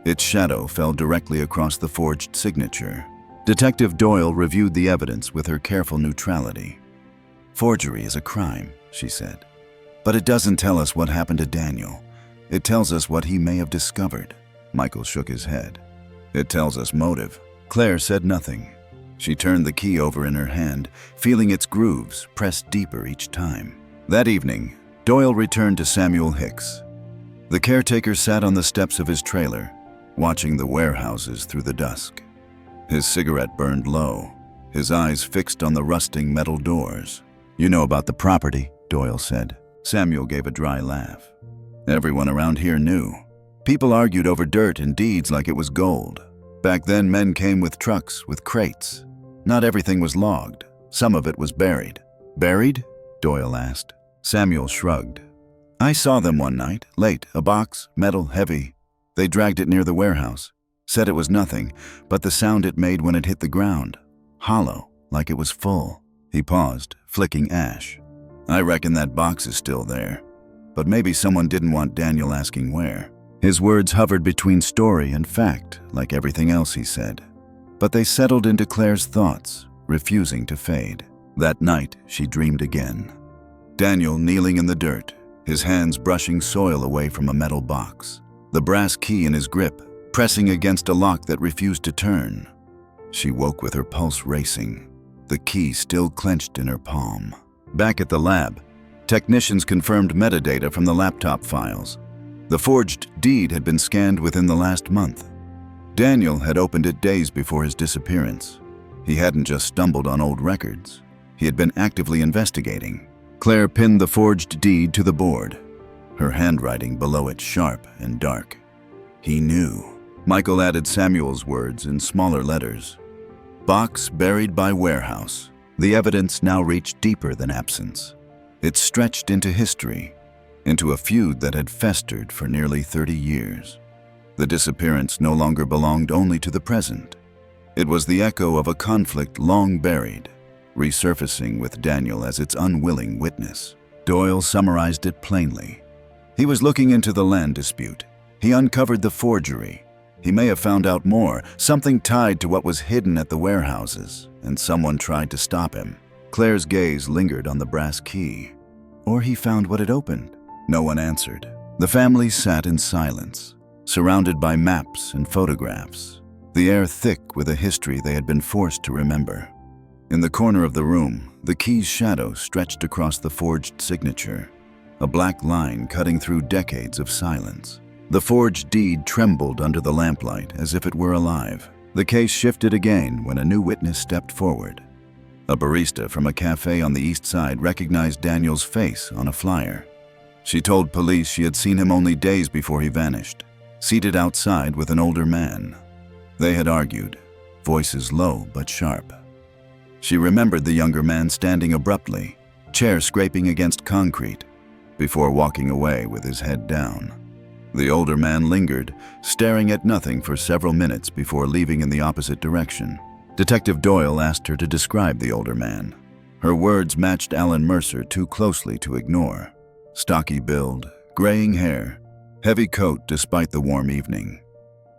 Its shadow fell directly across the forged signature. Detective Doyle reviewed the evidence with her careful neutrality. "Forgery is a crime," she said. "But it doesn't tell us what happened to Daniel. It tells us what he may have discovered." Michael shook his head. "It tells us motive." Claire said nothing. She turned the key over in her hand, feeling its grooves press deeper each time. That evening, Doyle returned to Samuel Hicks. The caretaker sat on the steps of his trailer, watching the warehouses through the dusk. His cigarette burned low, his eyes fixed on the rusting metal doors. "You know about the property," Doyle said. Samuel gave a dry laugh. "Everyone around here knew. People argued over dirt and deeds like it was gold. Back then, men came with trucks, with crates. Not everything was logged. Some of it was buried." "Buried?" Doyle asked. Samuel shrugged. I saw them one night, late, a box, metal, heavy. They dragged it near the warehouse. Said it was nothing, but the sound it made when it hit the ground. Hollow, like it was full. He paused, flicking ash. I reckon that box is still there. But maybe someone didn't want Daniel asking where. His words hovered between story and fact, like everything else he said. But they settled into Claire's thoughts, refusing to fade. That night, she dreamed again. Daniel kneeling in the dirt, his hands brushing soil away from a metal box. The brass key in his grip, pressing against a lock that refused to turn. She woke with her pulse racing, the key still clenched in her palm. Back at the lab, technicians confirmed metadata from the laptop files. The forged deed had been scanned within the last month. Daniel had opened it days before his disappearance. He hadn't just stumbled on old records. He had been actively investigating. Claire pinned the forged deed to the board, her handwriting below it sharp and dark. He knew. Michael added Samuel's words in smaller letters. Box buried by warehouse. The evidence now reached deeper than absence. It stretched into history, into a feud that had festered for nearly 30 years. The disappearance no longer belonged only to the present. It was the echo of a conflict long buried, resurfacing with Daniel as its unwilling witness. Doyle summarized it plainly. He was looking into the land dispute. He uncovered the forgery. He may have found out more, something tied to what was hidden at the warehouses, and someone tried to stop him. Claire's gaze lingered on the brass key. Or he found what it opened. No one answered. The family sat in silence, surrounded by maps and photographs, the air thick with a history they had been forced to remember. In the corner of the room, the key's shadow stretched across the forged signature, a black line cutting through decades of silence. The forged deed trembled under the lamplight as if it were alive. The case shifted again when a new witness stepped forward. A barista from a cafe on the east side recognized Daniel's face on a flyer. She told police she had seen him only days before he vanished, seated outside with an older man. They had argued, voices low but sharp. She remembered the younger man standing abruptly, chair scraping against concrete, before walking away with his head down. The older man lingered, staring at nothing for several minutes before leaving in the opposite direction. Detective Doyle asked her to describe the older man. Her words matched Alan Mercer too closely to ignore. Stocky build, graying hair, heavy coat despite the warm evening.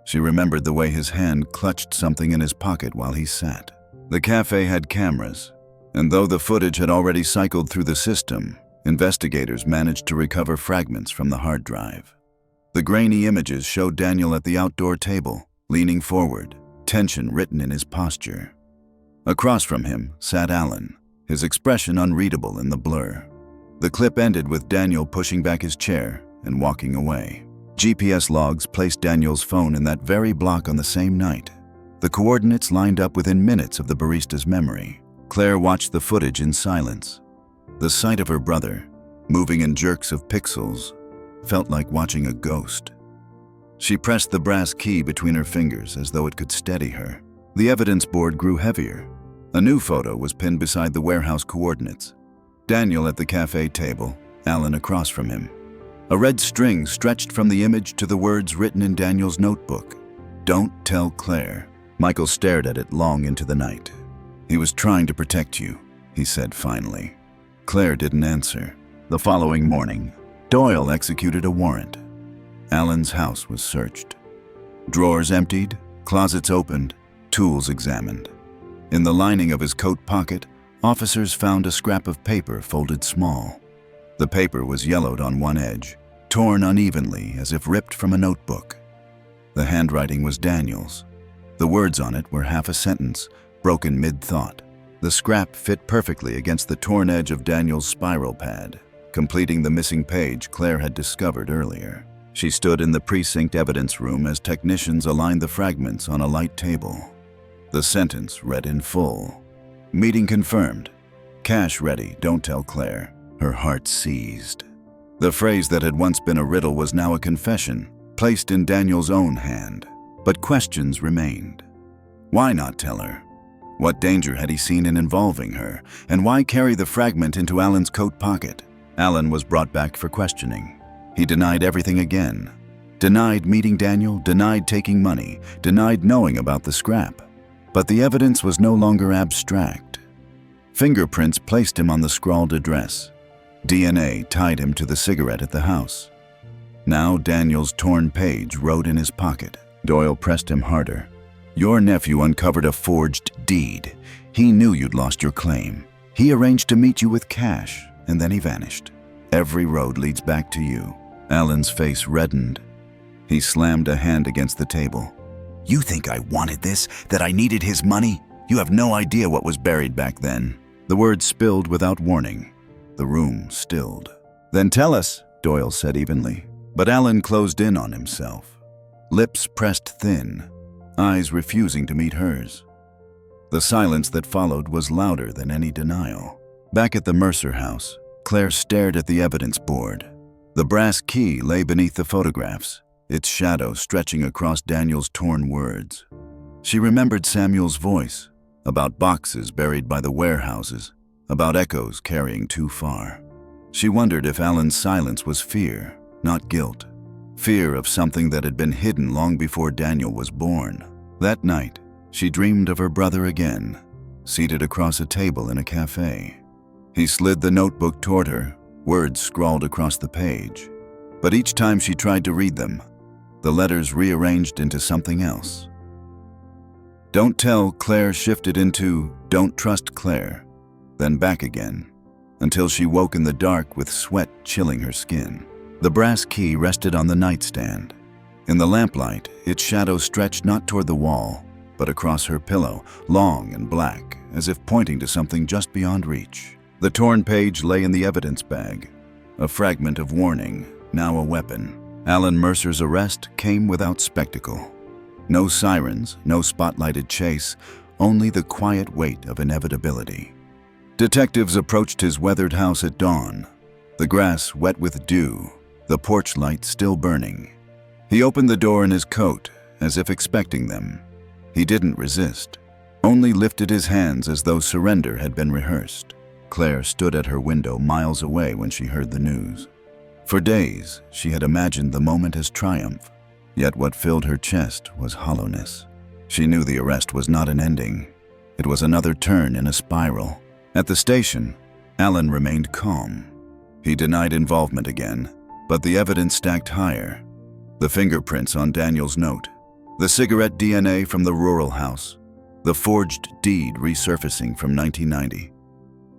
She remembered the way his hand clutched something in his pocket while he sat. The cafe had cameras, and though the footage had already cycled through the system, investigators managed to recover fragments from the hard drive. The grainy images showed Daniel at the outdoor table, leaning forward, tension written in his posture. Across from him sat Alan, his expression unreadable in the blur. The clip ended with Daniel pushing back his chair and walking away. GPS logs placed Daniel's phone in that very block on the same night. The coordinates lined up within minutes of the barista's memory. Claire watched the footage in silence. The sight of her brother, moving in jerks of pixels, felt like watching a ghost. She pressed the brass key between her fingers as though it could steady her. The evidence board grew heavier. A new photo was pinned beside the warehouse coordinates. Daniel at the cafe table, Alan across from him. A red string stretched from the image to the words written in Daniel's notebook. Don't tell Claire. Michael stared at it long into the night. He was trying to protect you, he said finally. Claire didn't answer. The following morning, Doyle executed a warrant. Alan's house was searched. Drawers emptied, closets opened, tools examined. In the lining of his coat pocket, officers found a scrap of paper folded small. The paper was yellowed on one edge, torn unevenly as if ripped from a notebook. The handwriting was Daniel's. The words on it were half a sentence, broken mid-thought. The scrap fit perfectly against the torn edge of Daniel's spiral pad, completing the missing page Claire had discovered earlier. She stood in the precinct evidence room as technicians aligned the fragments on a light table. The sentence read in full. Meeting confirmed. Cash ready, don't tell Claire. Her heart seized. The phrase that had once been a riddle was now a confession, placed in Daniel's own hand. But questions remained. Why not tell her? What danger had he seen in involving her, and why carry the fragment into Alan's coat pocket? Alan was brought back for questioning. He denied everything again. Denied meeting Daniel, denied taking money, denied knowing about the scrap. But the evidence was no longer abstract. Fingerprints placed him on the scrawled address. DNA tied him to the cigarette at the house. Now Daniel's torn page wrote in his pocket. Doyle pressed him harder. Your nephew uncovered a forged deed. He knew you'd lost your claim. He arranged to meet you with cash, and then he vanished. Every road leads back to you. Alan's face reddened. He slammed a hand against the table. You think I wanted this? That I needed his money? You have no idea what was buried back then. The words spilled without warning. The room stilled. Then tell us, Doyle said evenly. But Alan closed in on himself. Lips pressed thin, eyes refusing to meet hers. The silence that followed was louder than any denial. Back at the Mercer house, Claire stared at the evidence board. The brass key lay beneath the photographs, its shadow stretching across Daniel's torn words. She remembered Samuel's voice, about boxes buried by the warehouses, about echoes carrying too far. She wondered if Alan's silence was fear, not guilt. Fear of something that had been hidden long before Daniel was born. That night, she dreamed of her brother again, seated across a table in a cafe. He slid the notebook toward her, words scrawled across the page. But each time she tried to read them, the letters rearranged into something else. Don't tell Claire shifted into don't trust Claire, then back again, until she woke in the dark with sweat chilling her skin. The brass key rested on the nightstand. In the lamplight, its shadow stretched not toward the wall, but across her pillow, long and black, as if pointing to something just beyond reach. The torn page lay in the evidence bag, a fragment of warning, now a weapon. Alan Mercer's arrest came without spectacle. No sirens, no spotlighted chase, only the quiet weight of inevitability. Detectives approached his weathered house at dawn, the grass wet with dew, the porch light still burning. He opened the door in his coat, as if expecting them. He didn't resist, only lifted his hands as though surrender had been rehearsed. Claire stood at her window miles away when she heard the news. For days, she had imagined the moment as triumph, yet what filled her chest was hollowness. She knew the arrest was not an ending. It was another turn in a spiral. At the station, Alan remained calm. He denied involvement again, but the evidence stacked higher. The fingerprints on Daniel's note, the cigarette DNA from the rural house, the forged deed resurfacing from 1990,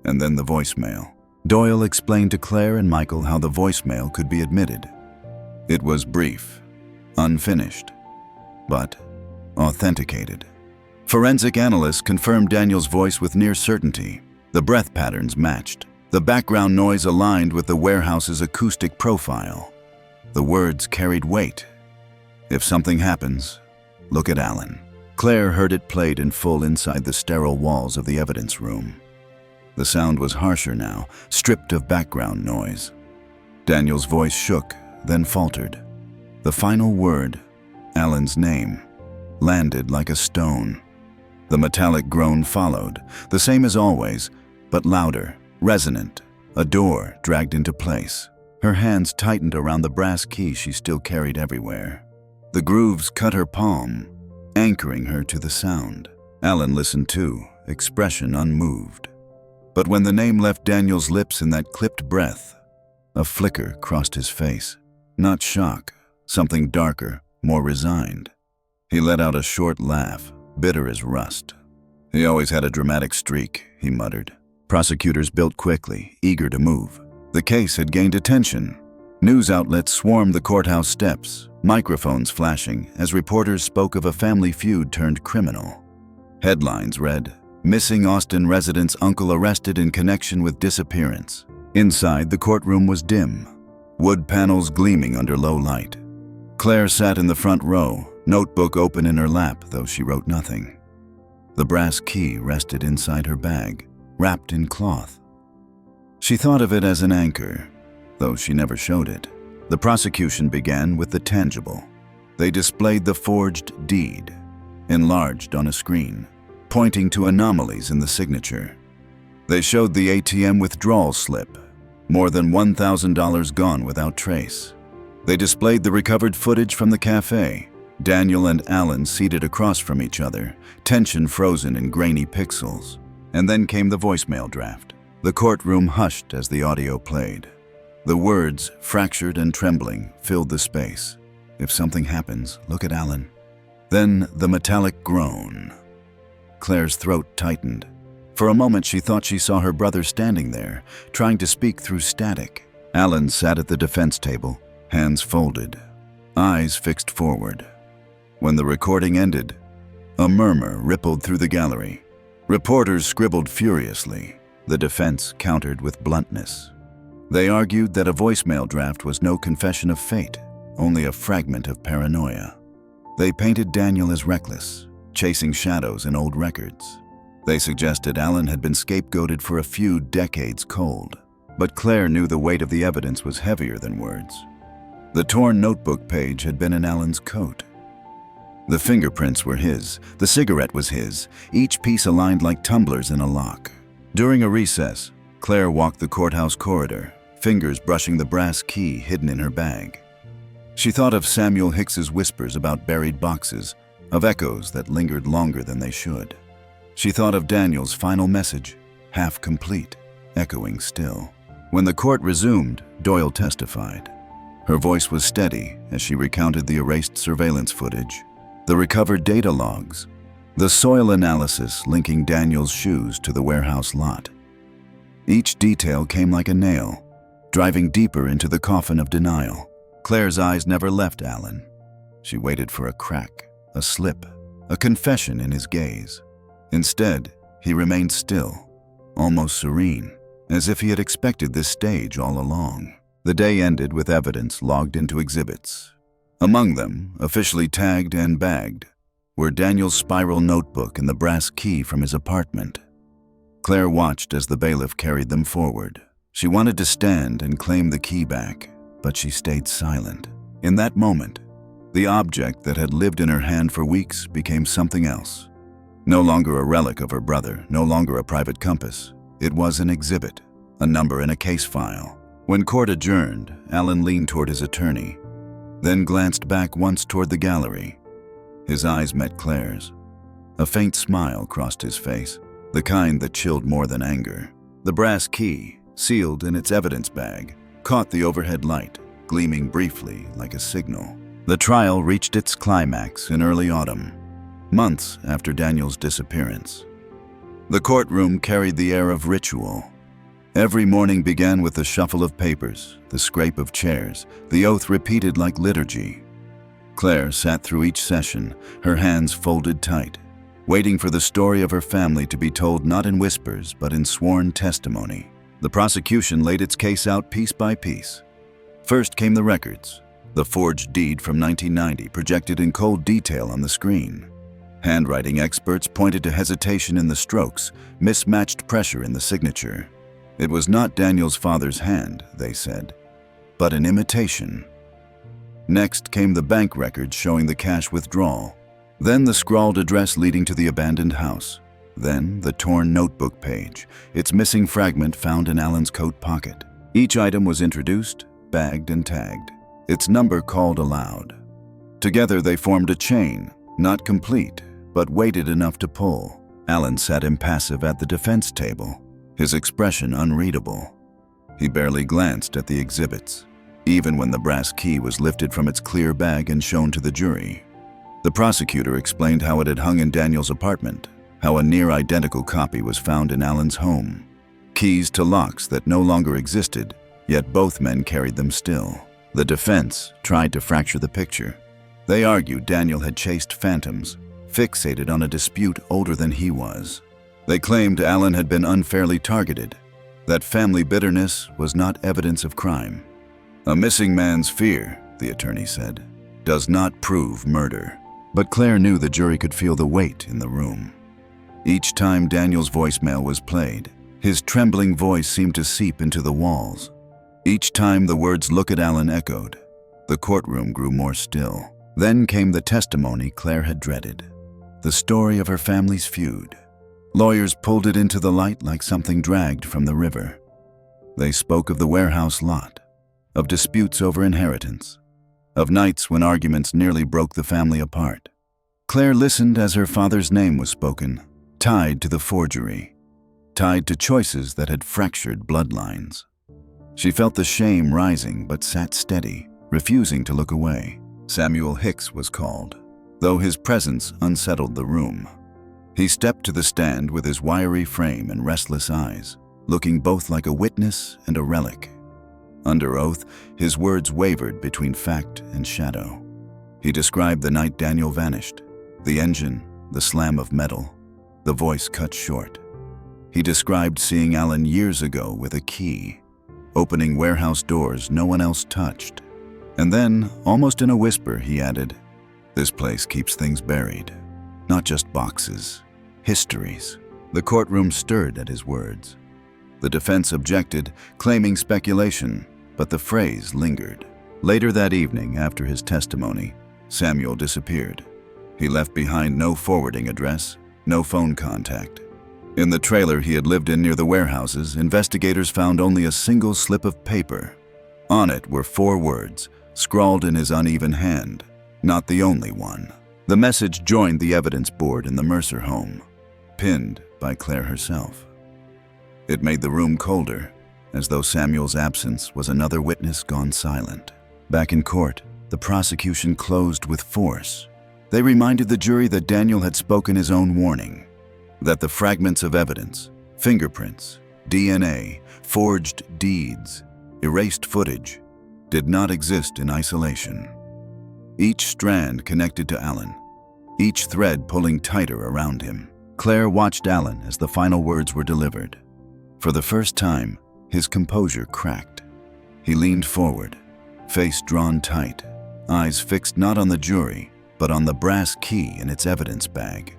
and then the voicemail. Doyle explained to Claire and Michael how the voicemail could be admitted. It was brief, unfinished, but authenticated. Forensic analysts confirmed Daniel's voice with near certainty. The breath patterns matched. The background noise aligned with the warehouse's acoustic profile. The words carried weight. If something happens, look at Alan. Claire heard it played in full inside the sterile walls of the evidence room. The sound was harsher now, stripped of background noise. Daniel's voice shook, then faltered. The final word, Alan's name, landed like a stone. The metallic groan followed, the same as always, but louder, resonant. A door dragged into place. Her hands tightened around the brass key she still carried everywhere. The grooves cut her palm, anchoring her to the sound. Alan listened too, expression unmoved. But when the name left Daniel's lips in that clipped breath, a flicker crossed his face. Not shock, something darker, more resigned. He let out a short laugh, bitter as rust. He always had a dramatic streak, he muttered. Prosecutors built quickly, eager to move. The case had gained attention. News outlets swarmed the courthouse steps, microphones flashing as reporters spoke of a family feud turned criminal. Headlines read, "Missing Austin resident's uncle arrested in connection with disappearance." Inside, the courtroom was dim, wood panels gleaming under low light. Claire sat in the front row, notebook open in her lap, though she wrote nothing. The brass key rested inside her bag, wrapped in cloth. She thought of it as an anchor, though she never showed it. The prosecution began with the tangible. They displayed the forged deed, enlarged on a screen. pointing to anomalies in the signature. They showed the ATM withdrawal slip, more than $1,000 gone without trace. They displayed the recovered footage from the cafe, Daniel and Alan seated across from each other, tension frozen in grainy pixels. And then came the voicemail draft. The courtroom hushed as the audio played. The words, fractured and trembling, filled the space. If something happens, look at Alan. Then the metallic groan. Claire's throat tightened. For a moment she thought she saw her brother standing there, trying to speak through static. Alan sat at the defense table, hands folded, eyes fixed forward. When the recording ended, a murmur rippled through the gallery. Reporters scribbled furiously. The defense countered with bluntness. They argued that a voicemail draft was no confession of fate, only a fragment of paranoia. They painted Daniel as reckless, chasing shadows in old records. They suggested Alan had been scapegoated for a few decades cold. But Claire knew the weight of the evidence was heavier than words. The torn notebook page had been in Alan's coat. The fingerprints were his, the cigarette was his, each piece aligned like tumblers in a lock. During a recess, Claire walked the courthouse corridor, fingers brushing the brass key hidden in her bag. She thought of Samuel Hicks's whispers about buried boxes, of echoes that lingered longer than they should. She thought of Daniel's final message, half complete, echoing still. When the court resumed, Doyle testified. Her voice was steady as she recounted the erased surveillance footage, the recovered data logs, the soil analysis linking Daniel's shoes to the warehouse lot. Each detail came like a nail, driving deeper into the coffin of denial. Claire's eyes never left Alan. She waited for a crack, a slip, a confession in his gaze. Instead, he remained still, almost serene, as if he had expected this stage all along. The day ended with evidence logged into exhibits. Among them, officially tagged and bagged, were Daniel's spiral notebook and the brass key from his apartment. Claire watched as the bailiff carried them forward. She wanted to stand and claim the key back, but she stayed silent. In that moment, the object that had lived in her hand for weeks became something else. No longer a relic of her brother, no longer a private compass. It was an exhibit, a number in a case file. When court adjourned, Alan leaned toward his attorney, then glanced back once toward the gallery. His eyes met Claire's. A faint smile crossed his face, the kind that chilled more than anger. The brass key, sealed in its evidence bag, caught the overhead light, gleaming briefly like a signal. The trial reached its climax in early autumn, months after Daniel's disappearance. The courtroom carried the air of ritual. Every morning began with the shuffle of papers, the scrape of chairs, the oath repeated like liturgy. Claire sat through each session, her hands folded tight, waiting for the story of her family to be told not in whispers but in sworn testimony. The prosecution laid its case out piece by piece. First came the records, the forged deed from 1990 projected in cold detail on the screen. Handwriting experts pointed to hesitation in the strokes, mismatched pressure in the signature. It was not Daniel's father's hand, they said, but an imitation. Next came the bank records showing the cash withdrawal. Then the scrawled address leading to the abandoned house. Then the torn notebook page, its missing fragment found in Alan's coat pocket. Each item was introduced, bagged and tagged, its number called aloud. Together they formed a chain, not complete, but weighted enough to pull. Alan sat impassive at the defense table, his expression unreadable. He barely glanced at the exhibits, even when the brass key was lifted from its clear bag and shown to the jury. The prosecutor explained how it had hung in Daniel's apartment, how a near-identical copy was found in Alan's home. Keys to locks that no longer existed, yet both men carried them still. The defense tried to fracture the picture. They argued Daniel had chased phantoms, fixated on a dispute older than he was. They claimed Alan had been unfairly targeted, that family bitterness was not evidence of crime. A missing man's fear, the attorney said, does not prove murder. But Claire knew the jury could feel the weight in the room. Each time Daniel's voicemail was played, his trembling voice seemed to seep into the walls. Each time the words "look at Alan" echoed, the courtroom grew more still. Then came the testimony Claire had dreaded. the story of her family's feud. Lawyers pulled it into the light like something dragged from the river. They spoke of the warehouse lot, of disputes over inheritance, of nights when arguments nearly broke the family apart. Claire listened as her father's name was spoken, tied to the forgery, tied to choices that had fractured bloodlines. She felt the shame rising but sat steady, refusing to look away. Samuel Hicks was called, though his presence unsettled the room. He stepped to the stand with his wiry frame and restless eyes, looking both like a witness and a relic. Under oath, his words wavered between fact and shadow. He described the night Daniel vanished, the engine, the slam of metal, the voice cut short. He described seeing Alan years ago with a key, opening warehouse doors no one else touched. And then, almost in a whisper, he added, "This place keeps things buried. Not just boxes, histories." The courtroom stirred at his words. The defense objected, claiming speculation, but the phrase lingered. Later that evening, after his testimony, Samuel disappeared. He left behind no forwarding address, no phone contact. In the trailer he had lived in near the warehouses, investigators found only a single slip of paper. On it were 4 words, scrawled in his uneven hand, not the only one. The message joined the evidence board in the Mercer home, pinned by Claire herself. It made the room colder, as though Samuel's absence was another witness gone silent. Back in court, the prosecution closed with force. They reminded the jury that Daniel had spoken his own warning, that the fragments of evidence, fingerprints, DNA, forged deeds, erased footage, did not exist in isolation. Each strand connected to Alan, each thread pulling tighter around him. Claire watched Alan as the final words were delivered. For the first time, his composure cracked. He leaned forward, face drawn tight, eyes fixed not on the jury, but on the brass key in its evidence bag.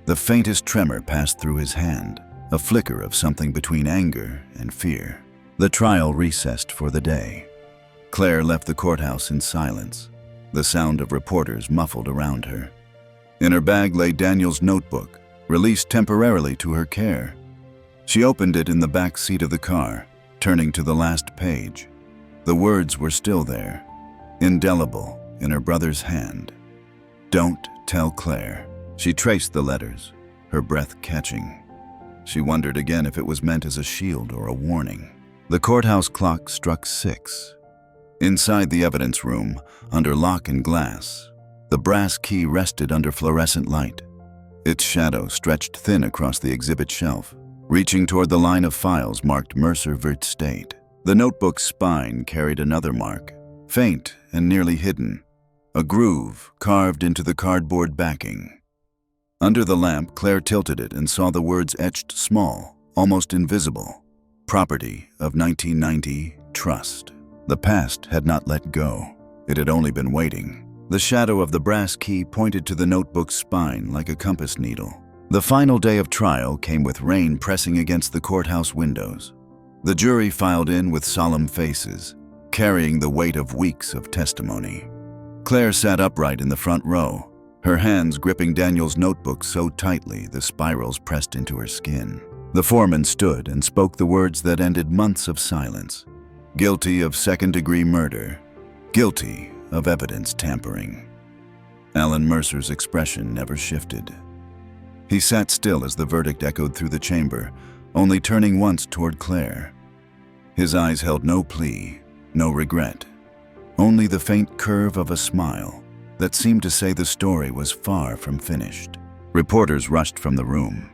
The faintest tremor passed through his hand, a flicker of something between anger and fear. The trial recessed for the day. Claire left the courthouse in silence, the sound of reporters muffled around her. In her bag lay Daniel's notebook, released temporarily to her care. She opened it in the back seat of the car, turning to the last page. The words were still there, indelible in her brother's hand. "Don't tell Claire." She traced the letters, her breath catching. She wondered again if it was meant as a shield or a warning. The courthouse clock struck 6. Inside the evidence room, under lock and glass, the brass key rested under fluorescent light. Its shadow stretched thin across the exhibit shelf, reaching toward the line of files marked Mercer Vert State. The notebook's spine carried another mark, faint and nearly hidden, a groove carved into the cardboard backing. Under the lamp, Claire tilted it and saw the words etched small, almost invisible. Property of 1990, trust. The past had not let go. It had only been waiting. The shadow of the brass key pointed to the notebook's spine like a compass needle. The final day of trial came with rain pressing against the courthouse windows. The jury filed in with solemn faces, carrying the weight of weeks of testimony. Claire sat upright in the front row, her hands gripping Daniel's notebook so tightly the spirals pressed into her skin. The foreman stood and spoke the words that ended months of silence. Guilty of second-degree murder. Guilty of evidence tampering. Alan Mercer's expression never shifted. He sat still as the verdict echoed through the chamber, only turning once toward Claire. His eyes held no plea, no regret, only the faint curve of a smile that seemed to say the story was far from finished. Reporters rushed from the room.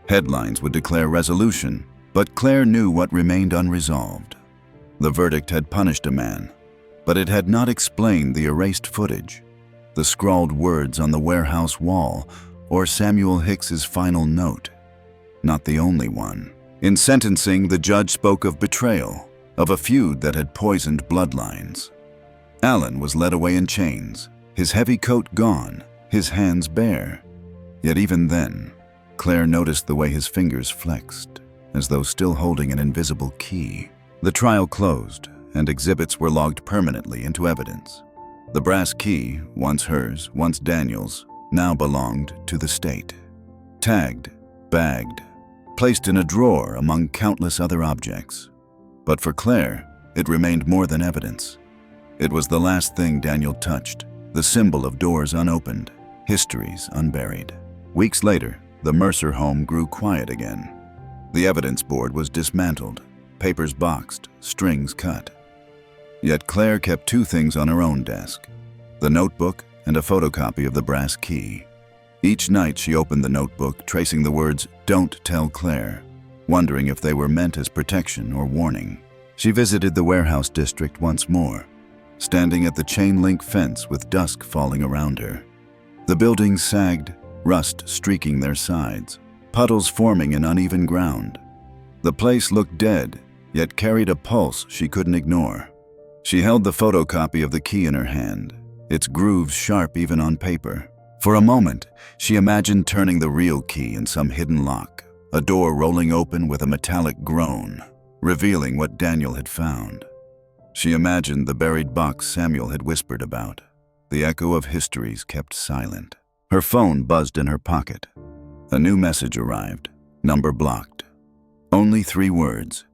Headlines would declare resolution, but Claire knew what remained unresolved. The verdict had punished a man, but it had not explained the erased footage, the scrawled words on the warehouse wall, or Samuel Hicks's final note. Not the only one. In sentencing, the judge spoke of betrayal, of a feud that had poisoned bloodlines. Alan was led away in chains, his heavy coat gone, his hands bare. Yet even then, Claire noticed the way his fingers flexed, as though still holding an invisible key. The trial closed, and exhibits were logged permanently into evidence. The brass key, once hers, once Daniel's, now belonged to the state. Tagged, bagged, placed in a drawer among countless other objects. But for Claire, it remained more than evidence. It was the last thing Daniel touched, the symbol of doors unopened, histories unburied. Weeks later, the Mercer home grew quiet again. The evidence board was dismantled, papers boxed, strings cut. Yet Claire kept two things on her own desk: the notebook and a photocopy of the brass key. Each night she opened the notebook, tracing the words, "Don't tell Claire," wondering if they were meant as protection or warning. She visited the warehouse district once more, standing at the chain-link fence with dusk falling around her. The buildings sagged, rust streaking their sides, puddles forming in uneven ground. The place looked dead, yet carried a pulse she couldn't ignore. She held the photocopy of the key in her hand, its grooves sharp even on paper. For a moment, she imagined turning the real key in some hidden lock, a door rolling open with a metallic groan, revealing what Daniel had found. She imagined the buried box Samuel had whispered about. The echo of histories kept silent. Her phone buzzed in her pocket. A new message arrived, number blocked. Only 3 words: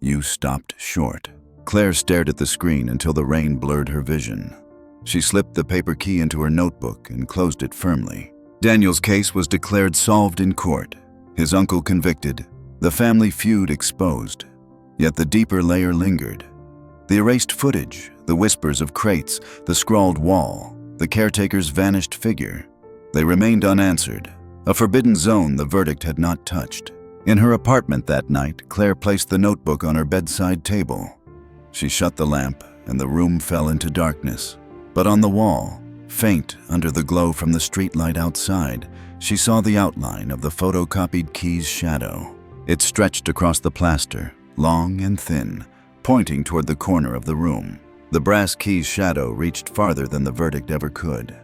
"You stopped short." Claire stared at the screen until the rain blurred her vision. She slipped the paper key into her notebook and closed it firmly. Daniel's case was declared solved in court, his uncle convicted, the family feud exposed. Yet the deeper layer lingered. The erased footage, the whispers of crates, the scrawled wall, the caretaker's vanished figure. They remained unanswered, a forbidden zone the verdict had not touched. In her apartment that night, Claire placed the notebook on her bedside table. She shut the lamp, and the room fell into darkness. But on the wall, faint under the glow from the streetlight outside, she saw the outline of the photocopied key's shadow. It stretched across the plaster, long and thin, pointing toward the corner of the room. The brass key's shadow reached farther than the verdict ever could.